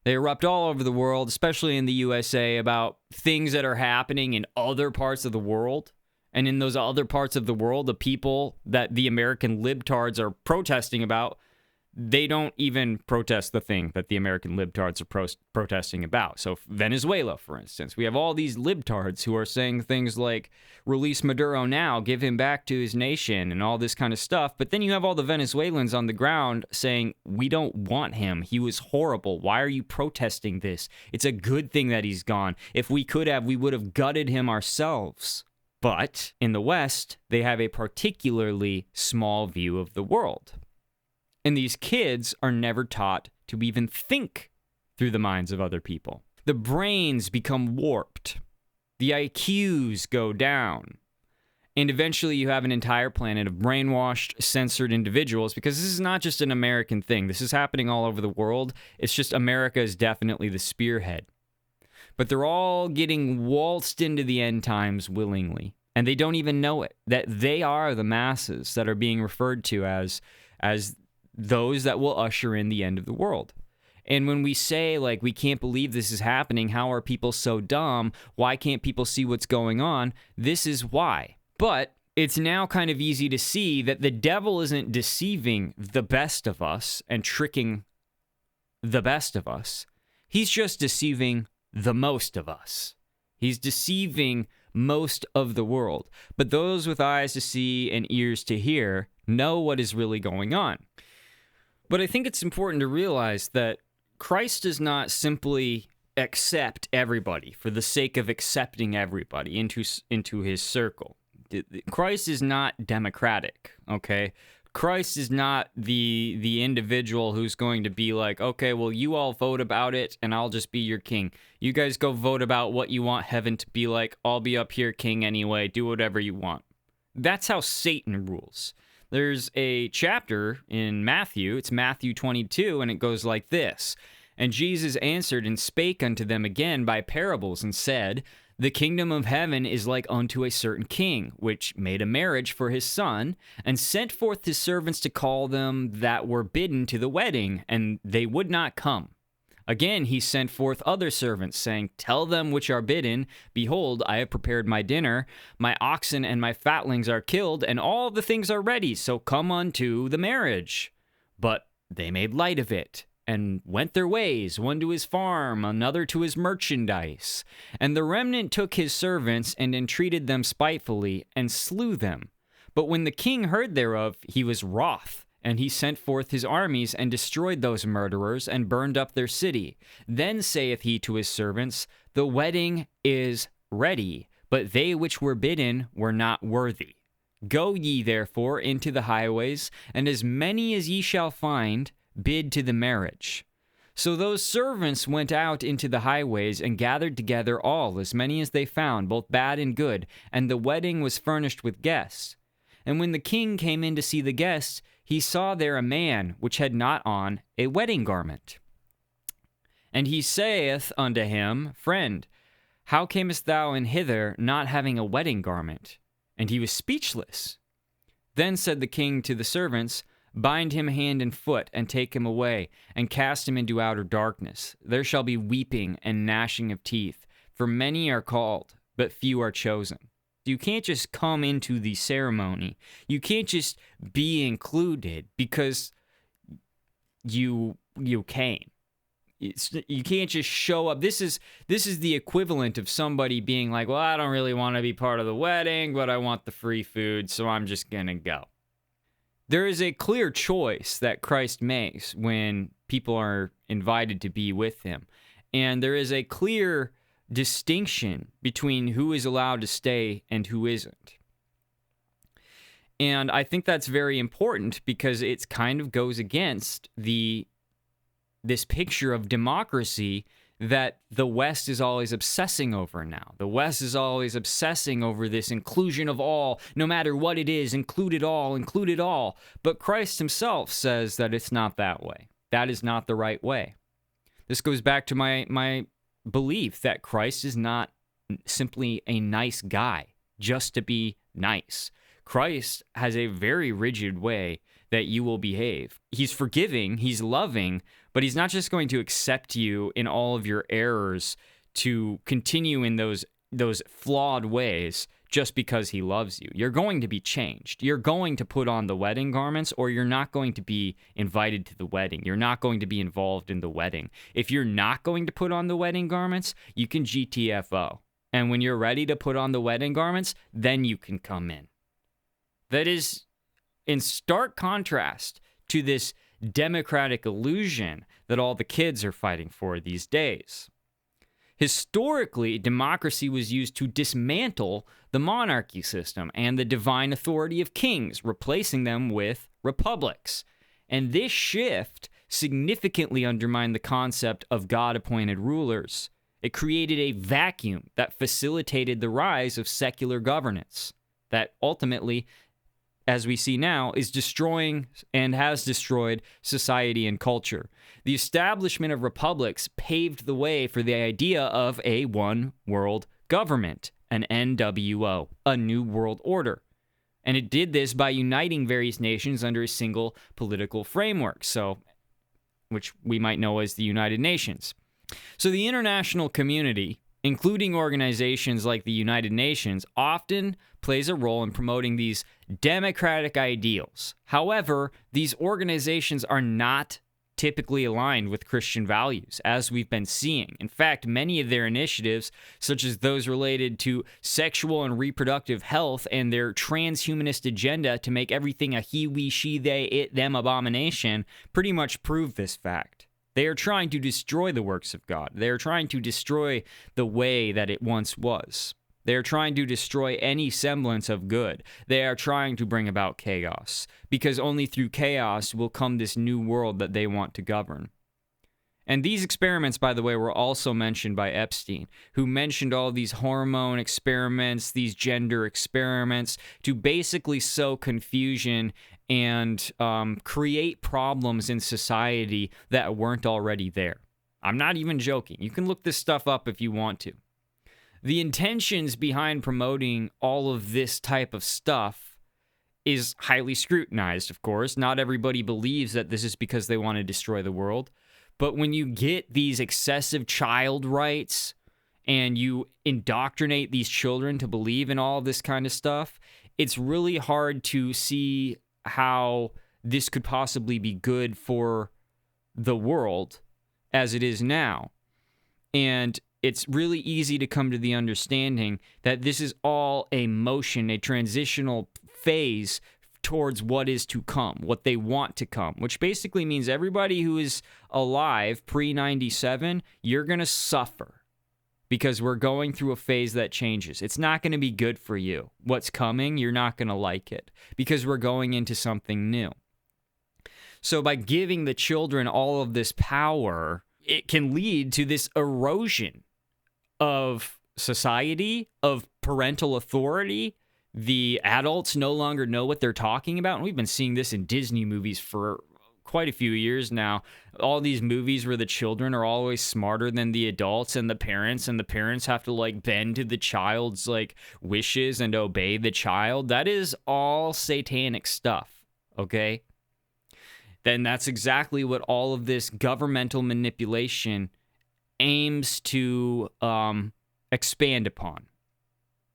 They erupt all over the world, especially in the USA, about things that are happening in other parts of the world. And in those other parts of the world, the people that the American libtards are protesting about, they don't even protest the thing that the American libtards are protesting about. So Venezuela, for instance, we have all these libtards who are saying things like, release Maduro now, give him back to his nation, and all this kind of stuff. But then you have all the Venezuelans on the ground saying, we don't want him. He was horrible. Why are you protesting this? It's a good thing that he's gone. If we could have, we would have gutted him ourselves. But in the West, they have a particularly small view of the world. And these kids are never taught to even think through the minds of other people. The brains become warped. The IQs go down. And eventually you have an entire planet of brainwashed, censored individuals, because this is not just an American thing. This is happening all over the world. It's just America is definitely the spearhead. But they're all getting waltzed into the end times willingly. And they don't even know it, that they are the masses that are being referred to as those that will usher in the end of the world. And when we say, like, we can't believe this is happening, how are people so dumb? Why can't people see what's going on? This is why. But it's now kind of easy to see that the devil isn't deceiving the best of us and tricking the best of us. He's just deceiving the most of us. He's deceiving most of the world. But those with eyes to see and ears to hear know what is really going on. But I think it's important to realize that Christ does not simply accept everybody for the sake of accepting everybody into his circle. Christ is not democratic, okay? Christ is not the individual who's going to be like, okay, well, you all vote about it, and I'll just be your king. You guys go vote about what you want heaven to be like. I'll be up here king anyway. Do whatever you want. That's how Satan rules. There's a chapter in Matthew. It's Matthew 22, and it goes like this. And Jesus answered and spake unto them again by parables, and said, the kingdom of heaven is like unto a certain king, which made a marriage for his son, and sent forth his servants to call them that were bidden to the wedding, and they would not come. Again he sent forth other servants, saying, tell them which are bidden, behold, I have prepared my dinner, my oxen and my fatlings are killed, and all the things are ready, so come unto the marriage. But they made light of it, and went their ways, one to his farm, another to his merchandise. And the remnant took his servants, and entreated them spitefully, and slew them. But when the king heard thereof, he was wroth, and he sent forth his armies, and destroyed those murderers, and burned up their city. Then saith he to his servants, the wedding is ready, but they which were bidden were not worthy. Go ye therefore into the highways, and as many as ye shall find, bid to the marriage. So those servants went out into the highways, and gathered together all, as many as they found, both bad and good, and the wedding was furnished with guests. And when the king came in to see the guests, he saw there a man which had not on a wedding garment. And he saith unto him, friend, How camest thou in hither, not having a wedding garment? And he was speechless. Then said the king to the servants, Bind him hand and foot, and take him away, and cast him into outer darkness. There shall be weeping and gnashing of teeth, for many are called, but few are chosen. You can't just come into the ceremony. You can't just be included because you came. You can't just show up. This is the equivalent of somebody being like, well, I don't really want to be part of the wedding, but I want the free food, so I'm just going to go. There is a clear choice that Christ makes when people are invited to be with him. And there is a clear distinction between who is allowed to stay and who isn't. And I think that's very important because it kind of goes against this picture of democracy that the West is always obsessing over now. The West is always obsessing over this inclusion of all, no matter what it is, include it all, include it all. But Christ himself says that it's not that way. That is not the right way. This goes back to my belief that Christ is not simply a nice guy just to be nice. Christ has a very rigid way that you will behave. He's forgiving, he's loving, but he's not just going to accept you in all of your errors to continue in those flawed ways just because he loves you. You're going to be changed. You're going to put on the wedding garments, or you're not going to be invited to the wedding. You're not going to be involved in the wedding. If you're not going to put on the wedding garments, you can GTFO. And when you're ready to put on the wedding garments, then you can come in. That is in stark contrast to this democratic illusion that all the kids are fighting for these days. Historically, democracy was used to dismantle the monarchy system and the divine authority of kings, replacing them with republics. And this shift significantly undermined the concept of God-appointed rulers. It created a vacuum that facilitated the rise of secular governance that ultimately, as we see now, is destroying and has destroyed society and culture. The establishment of republics paved the way for the idea of a one world government, an NWO, a new world order. And it did this by uniting various nations under a single political framework, which we might know as the United Nations. So the international community, including organizations like the United Nations, often plays a role in promoting these democratic ideals. However, these organizations are not typically aligned with Christian values, as we've been seeing. In fact, many of their initiatives, such as those related to sexual and reproductive health and their transhumanist agenda to make everything a he, we, she, they, it, them abomination, pretty much prove this fact. They are trying to destroy the works of God. They are trying to destroy the way that it once was. They are trying to destroy any semblance of good. They are trying to bring about chaos, because only through chaos will come this new world that they want to govern. And these experiments, by the way, were also mentioned by Epstein, who mentioned all these hormone experiments, these gender experiments, to basically sow confusion and create problems in society that weren't already there. I'm not even joking. You can look this stuff up if you want to. The intentions behind promoting all of this type of stuff is highly scrutinized, of course. Not everybody believes that this is because they want to destroy the world. But when you get these excessive child rights and you indoctrinate these children to believe in all this kind of stuff, it's really hard to see how this could possibly be good for the world as it is now. And it's really easy to come to the understanding that this is all a motion, a transitional phase towards what is to come, what they want to come, which basically means everybody who is alive pre-97, you're going to suffer because we're going through a phase that changes. It's not going to be good for you. What's coming, you're not going to like it because we're going into something new. So by giving the children all of this power, it can lead to this erosion of society, of parental authority. The adults no longer know what they're talking about. And we've been seeing this in Disney movies for quite a few years now, all these movies where the children are always smarter than the adults and the parents have to like bend to the child's like wishes and obey the child. That is all satanic stuff, okay? Then that's exactly what all of this governmental manipulation aims to expand upon.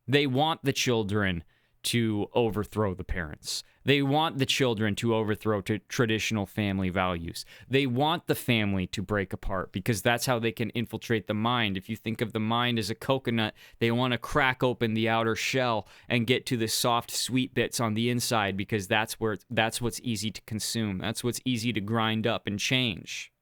They want the children to overthrow the parents. They want the children to overthrow traditional family values. They want the family to break apart because that's how they can infiltrate the mind. If you think of the mind as a coconut, they want to crack open the outer shell and get to the soft, sweet bits on the inside because that's what's easy to consume. That's what's easy to grind up and change.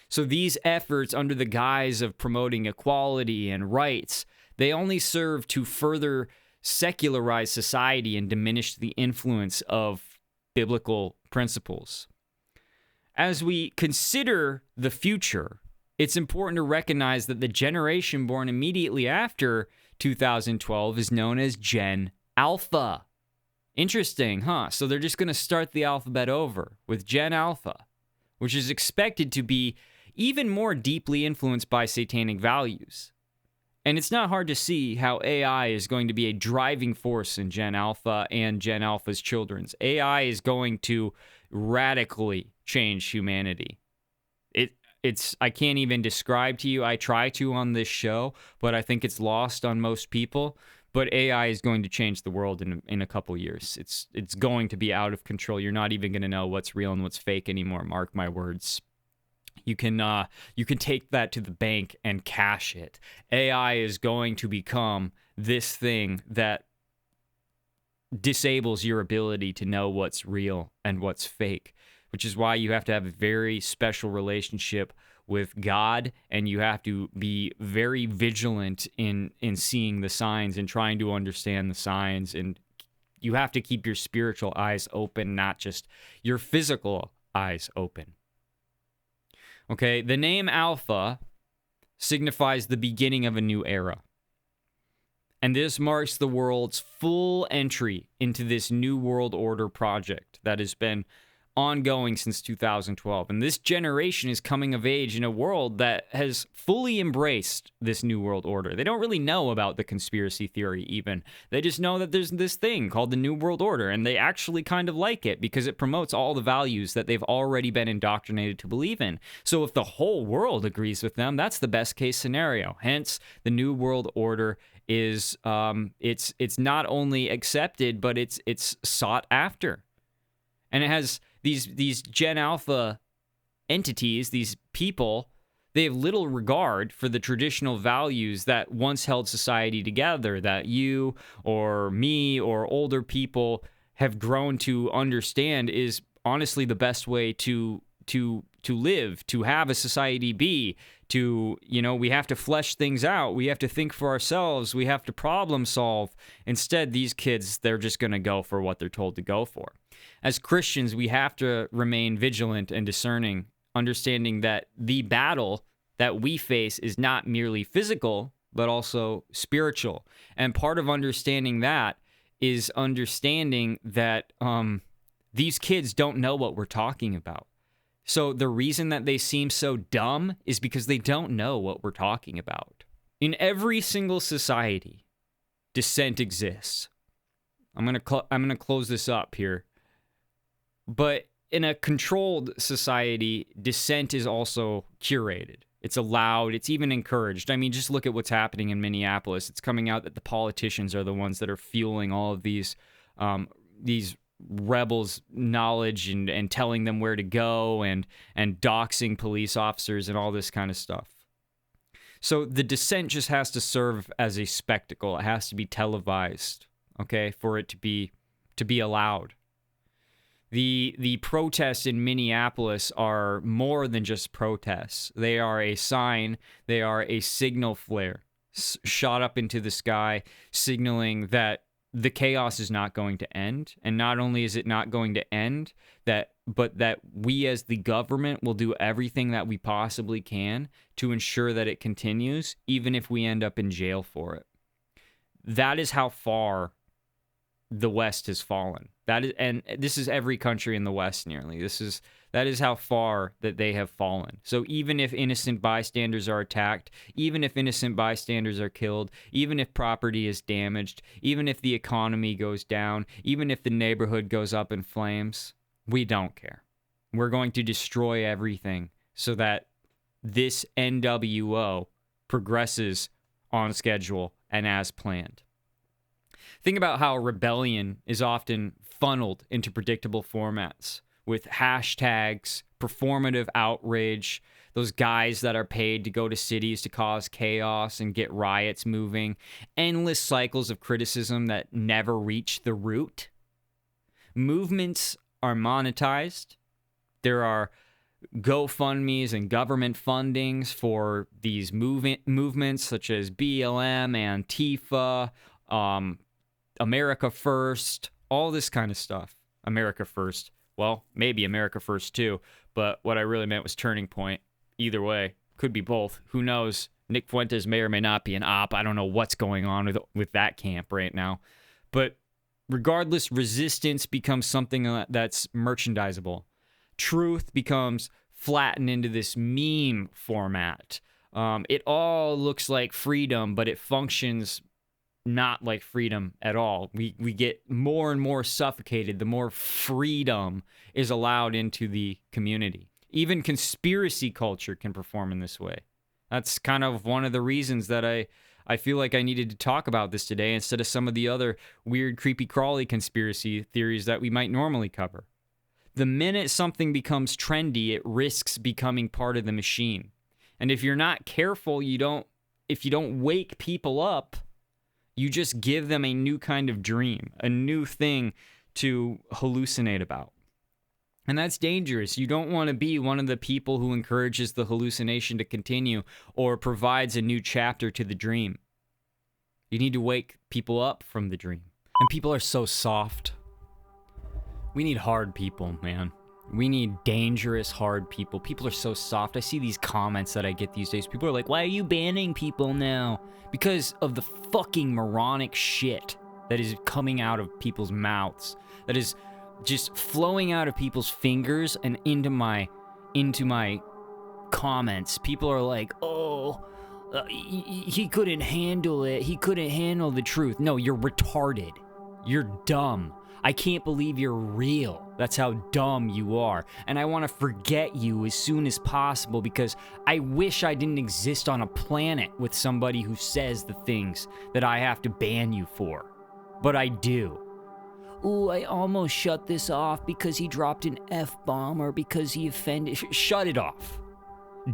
So these efforts under the guise of promoting equality and rights, they only serve to further secularize society and diminish the influence of biblical principles. As we consider the future, it's important to recognize that the generation born immediately after 2012 is known as Gen Alpha. Interesting, huh? So they're just going to start the alphabet over with Gen Alpha, which is expected to be even more deeply influenced by satanic values. And it's not hard to see how AI is going to be a driving force in Gen Alpha and Gen Alpha's children's. AI is going to radically change humanity. I can't even describe to you. I try to on this show, but I think it's lost on most people. But AI is going to change the world in a couple years. It's going to be out of control. You're not even going to know what's real and what's fake anymore. Mark my words. You can take that to the bank and cash it. AI is going to become this thing that disables your ability to know what's real and what's fake, which is why you have to have a very special relationship with God, and you have to be very vigilant in seeing the signs and trying to understand the signs, and you have to keep your spiritual eyes open, not just your physical eyes open. Okay, the name Alpha signifies the beginning of a new era. And this marks the world's full entry into this New World Order project that has been ongoing since 2012. And this generation is coming of age in a world that has fully embraced this New World Order. They don't really know about the conspiracy theory even. They just know that there's this thing called the New World Order, and they actually kind of like it because it promotes all the values that they've already been indoctrinated to believe in. So if the whole world agrees with them, that's the best case scenario. Hence, the New World Order is it's not only accepted, but it's sought after. And it has these Gen Alpha entities, these people, they have little regard for the traditional values that once held society together, that you or me or older people have grown to understand is honestly the best way to live, to have a society be, we have to flesh things out. We have to think for ourselves. We have to problem solve. Instead, these kids, they're just going to go for what they're told to go for. As Christians, we have to remain vigilant and discerning, understanding that the battle that we face is not merely physical, but also spiritual. And part of understanding that is understanding that these kids don't know what we're talking about. So the reason that they seem so dumb is because they don't know what we're talking about. In every single society, dissent exists. I'm gonna close this up here. But in a controlled society, dissent is also curated. It's allowed. It's even encouraged. I mean, just look at what's happening in Minneapolis. It's coming out that the politicians are the ones that are fueling all of these rebels' knowledge and telling them where to go and doxing police officers and all this kind of stuff. So the dissent just has to serve as a spectacle. It has to be televised, okay, for it to be allowed. The protests in Minneapolis are more than just protests. They are a sign. They are a signal flare shot up into the sky, signaling that the chaos is not going to end. And not only is it not going to end, but that we as the government will do everything that we possibly can to ensure that it continues, even if we end up in jail for it. That is how far the West has fallen. And this is every country in the West nearly. This That is how far that they have fallen. So even if innocent bystanders are attacked, even if innocent bystanders are killed, even if property is damaged, even if the economy goes down, even if the neighborhood goes up in flames, we don't care. We're going to destroy everything so that this NWO progresses on schedule and as planned. Think about how rebellion is often funneled into predictable formats with hashtags, performative outrage, those guys that are paid to go to cities to cause chaos and get riots moving, endless cycles of criticism that never reach the root. Movements are monetized. There are GoFundMes and government fundings for these movements such as BLM, Antifa, America First, all this kind of stuff. America First. Well, maybe America First too, but what I really meant was Turning Point. Either way, could be both. Who knows? Nick Fuentes may or may not be an op. I don't know what's going on with that camp right now. But regardless, resistance becomes something that's merchandisable. Truth becomes flattened into this meme format. It all looks like freedom, but it functions not like freedom at all. We get more and more suffocated the more freedom is allowed into the community. Even conspiracy culture can perform in this way. That's kind of one of the reasons that I feel like I needed to talk about this today instead of some of the other weird, creepy, crawly conspiracy theories that we might normally cover. The minute something becomes trendy, it risks becoming part of the machine. And if you're not careful, if you don't wake people up, you just give them a new kind of dream, a new thing to hallucinate about. And that's dangerous. You don't want to be one of the people who encourages the hallucination to continue or provides a new chapter to the dream. You need to wake people up from the dream. And people are so soft. We need hard people, man. We need dangerous, hard people. People are so soft. I see these comments that I get these days. People are like, why are you banning people now? Because of the fucking moronic shit that is coming out of people's mouths. That is just flowing out of people's fingers and into my comments. People are like, he couldn't handle it. He couldn't handle the truth. No, you're retarded. You're dumb. I can't believe you're real. That's how dumb you are. And I want to forget you as soon as possible because I wish I didn't exist on a planet with somebody who says the things that I have to ban you for. But I do. Ooh, I almost shut this off because he dropped an F-bomb or because he offended. Shut it off.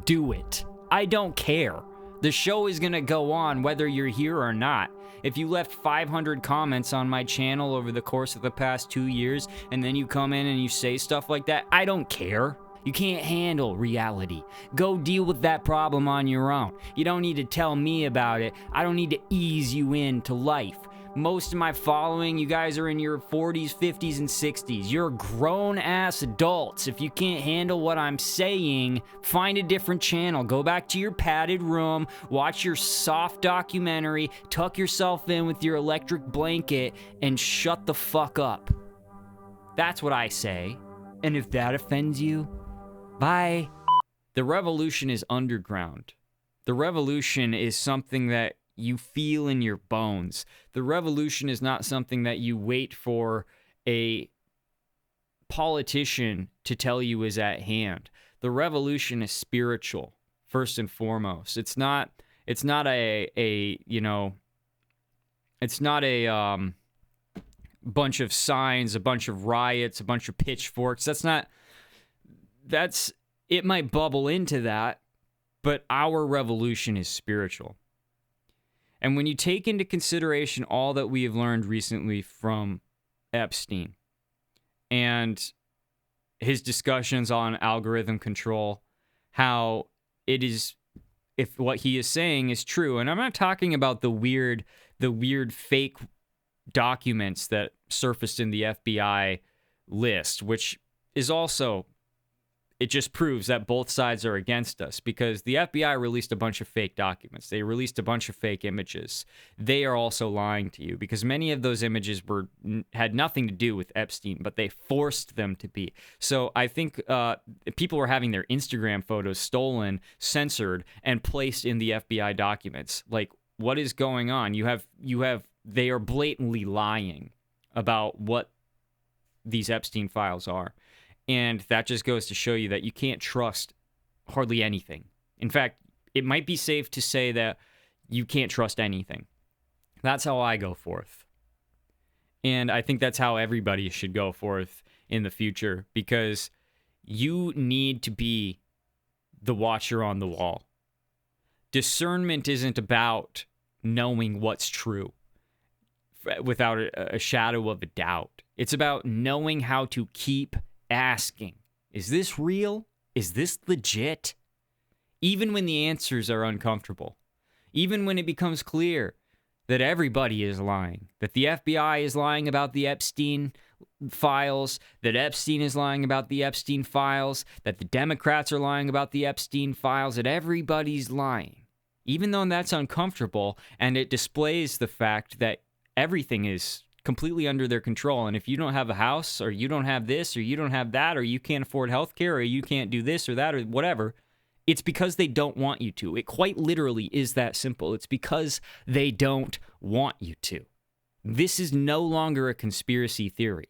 Do it. I don't care. The show is going to go on whether you're here or not. If you left 500 comments on my channel over the course of the past 2 years, and then you come in and you say stuff like that, I don't care. You can't handle reality. Go deal with that problem on your own. You don't need to tell me about it. I don't need to ease you into life. Most of my following, you guys are in your 40s, 50s, and 60s. You're grown-ass adults. If you can't handle what I'm saying, find a different channel. Go back to your padded room, watch your soft documentary, tuck yourself in with your electric blanket, and shut the fuck up. That's what I say. And if that offends you, bye. The revolution is underground. The revolution is something that you feel in your bones. The revolution is not something that you wait for a politician to tell you is at hand. The revolution is spiritual, first and foremost. It's not a bunch of signs, a bunch of riots, a bunch of pitchforks. It might bubble into that, but our revolution is spiritual. And when you take into consideration all that we have learned recently from Epstein and his discussions on algorithm control, how it is, if what he is saying is true, and I'm not talking about the weird fake documents that surfaced in the FBI list, which is also it just proves that both sides are against us, because the FBI released a bunch of fake documents. They released a bunch of fake images. They are also lying to you, because many of those images had nothing to do with Epstein, but they forced them to be. So I think people were having their Instagram photos stolen, censored, and placed in the FBI documents. Like, what is going on? They are blatantly lying about what these Epstein files are. And that just goes to show you that you can't trust hardly anything. In fact, it might be safe to say that you can't trust anything. That's how I go forth. And I think that's how everybody should go forth in the future, because you need to be the watcher on the wall. Discernment isn't about knowing what's true without a shadow of a doubt. It's about knowing how to keep asking, is this real? Is this legit? Even when the answers are uncomfortable. Even when it becomes clear that everybody is lying, that the FBI is lying about the Epstein files, that Epstein is lying about the Epstein files, that the Democrats are lying about the Epstein files, that everybody's lying. Even though that's uncomfortable, and it displays the fact that everything is completely under their control. And if you don't have a house, or you don't have this, or you don't have that, or you can't afford healthcare, or you can't do this or that or whatever, it's because they don't want you to. It quite literally is that simple. It's because they don't want you to. This is no longer a conspiracy theory.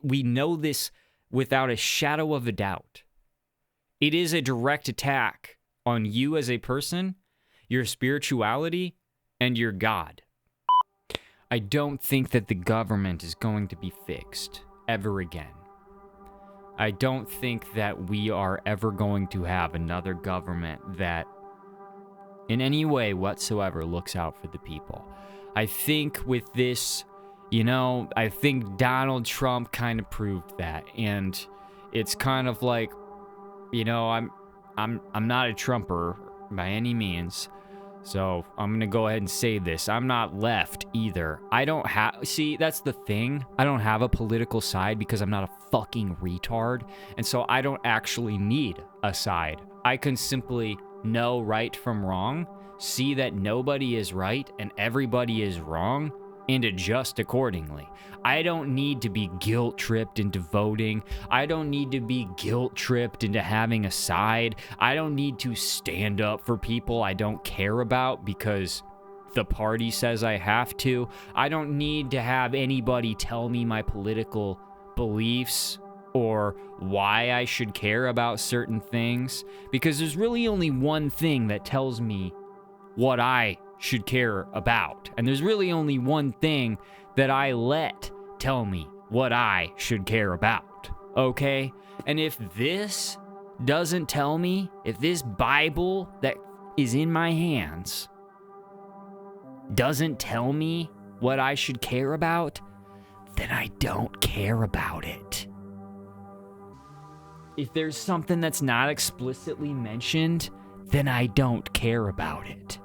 We know this without a shadow of a doubt. It is a direct attack on you as a person, your spirituality, and your God. I don't think that the government is going to be fixed ever again. I don't think that we are ever going to have another government that in any way whatsoever looks out for the people. I think with this, I think Donald Trump kind of proved that. And it's kind of like, I'm not a Trumper by any means. So I'm going to go ahead and say this. I'm not left either. See, that's the thing. I don't have a political side because I'm not a fucking retard. And so I don't actually need a side. I can simply know right from wrong, see that nobody is right and everybody is wrong, and adjust accordingly. I don't need to be guilt-tripped into voting. I don't need to be guilt-tripped into having a side. I don't need to stand up for people I don't care about because the party says I have to. I don't need to have anybody tell me my political beliefs or why I should care about certain things, because there's really only one thing that tells me what I should care about. And there's really only one thing that I let tell me what I should care about. Okay? And if this doesn't tell me, if this Bible that is in my hands doesn't tell me what I should care about, then I don't care about it. If there's something that's not explicitly mentioned, then I don't care about it.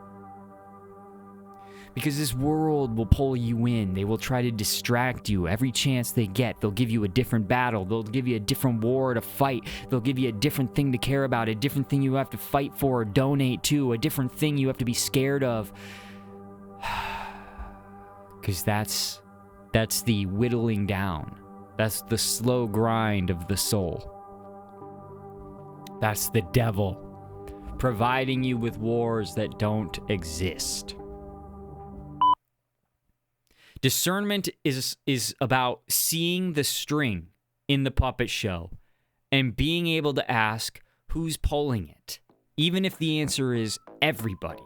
Because this world will pull you in. They will try to distract you every chance they get. They'll give you a different battle. They'll give you a different war to fight. They'll give you a different thing to care about, a different thing you have to fight for or donate to, a different thing you have to be scared of. Because that's the whittling down. That's the slow grind of the soul. That's the devil providing you with wars that don't exist. Discernment is about seeing the string in the puppet show and being able to ask who's pulling it, even if the answer is everybody.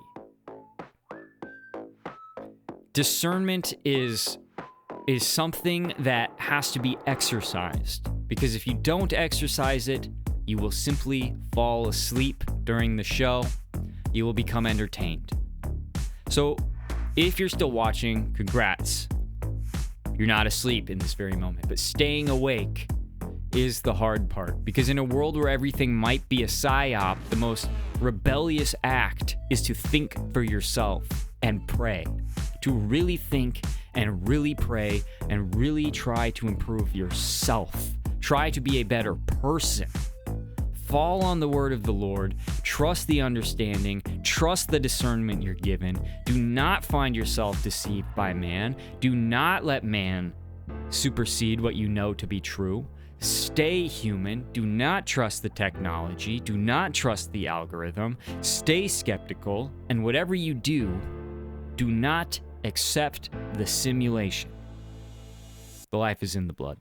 Discernment is something that has to be exercised, because if you don't exercise it, you will simply fall asleep during the show. You will become entertained. So, if you're still watching, congrats. You're not asleep in this very moment, but staying awake is the hard part, because in a world where everything might be a psyop, the most rebellious act is to think for yourself and pray. To really think and really pray and really try to improve yourself. Try to be a better person. fall on the word of the Lord, trust the understanding, trust the discernment you're given. Do not find yourself deceived by man. Do not let man supersede what you know to be true. Stay human. Do not trust the technology. Do not trust the algorithm. Stay skeptical. And whatever you do, do not accept the simulation. The life is in the blood.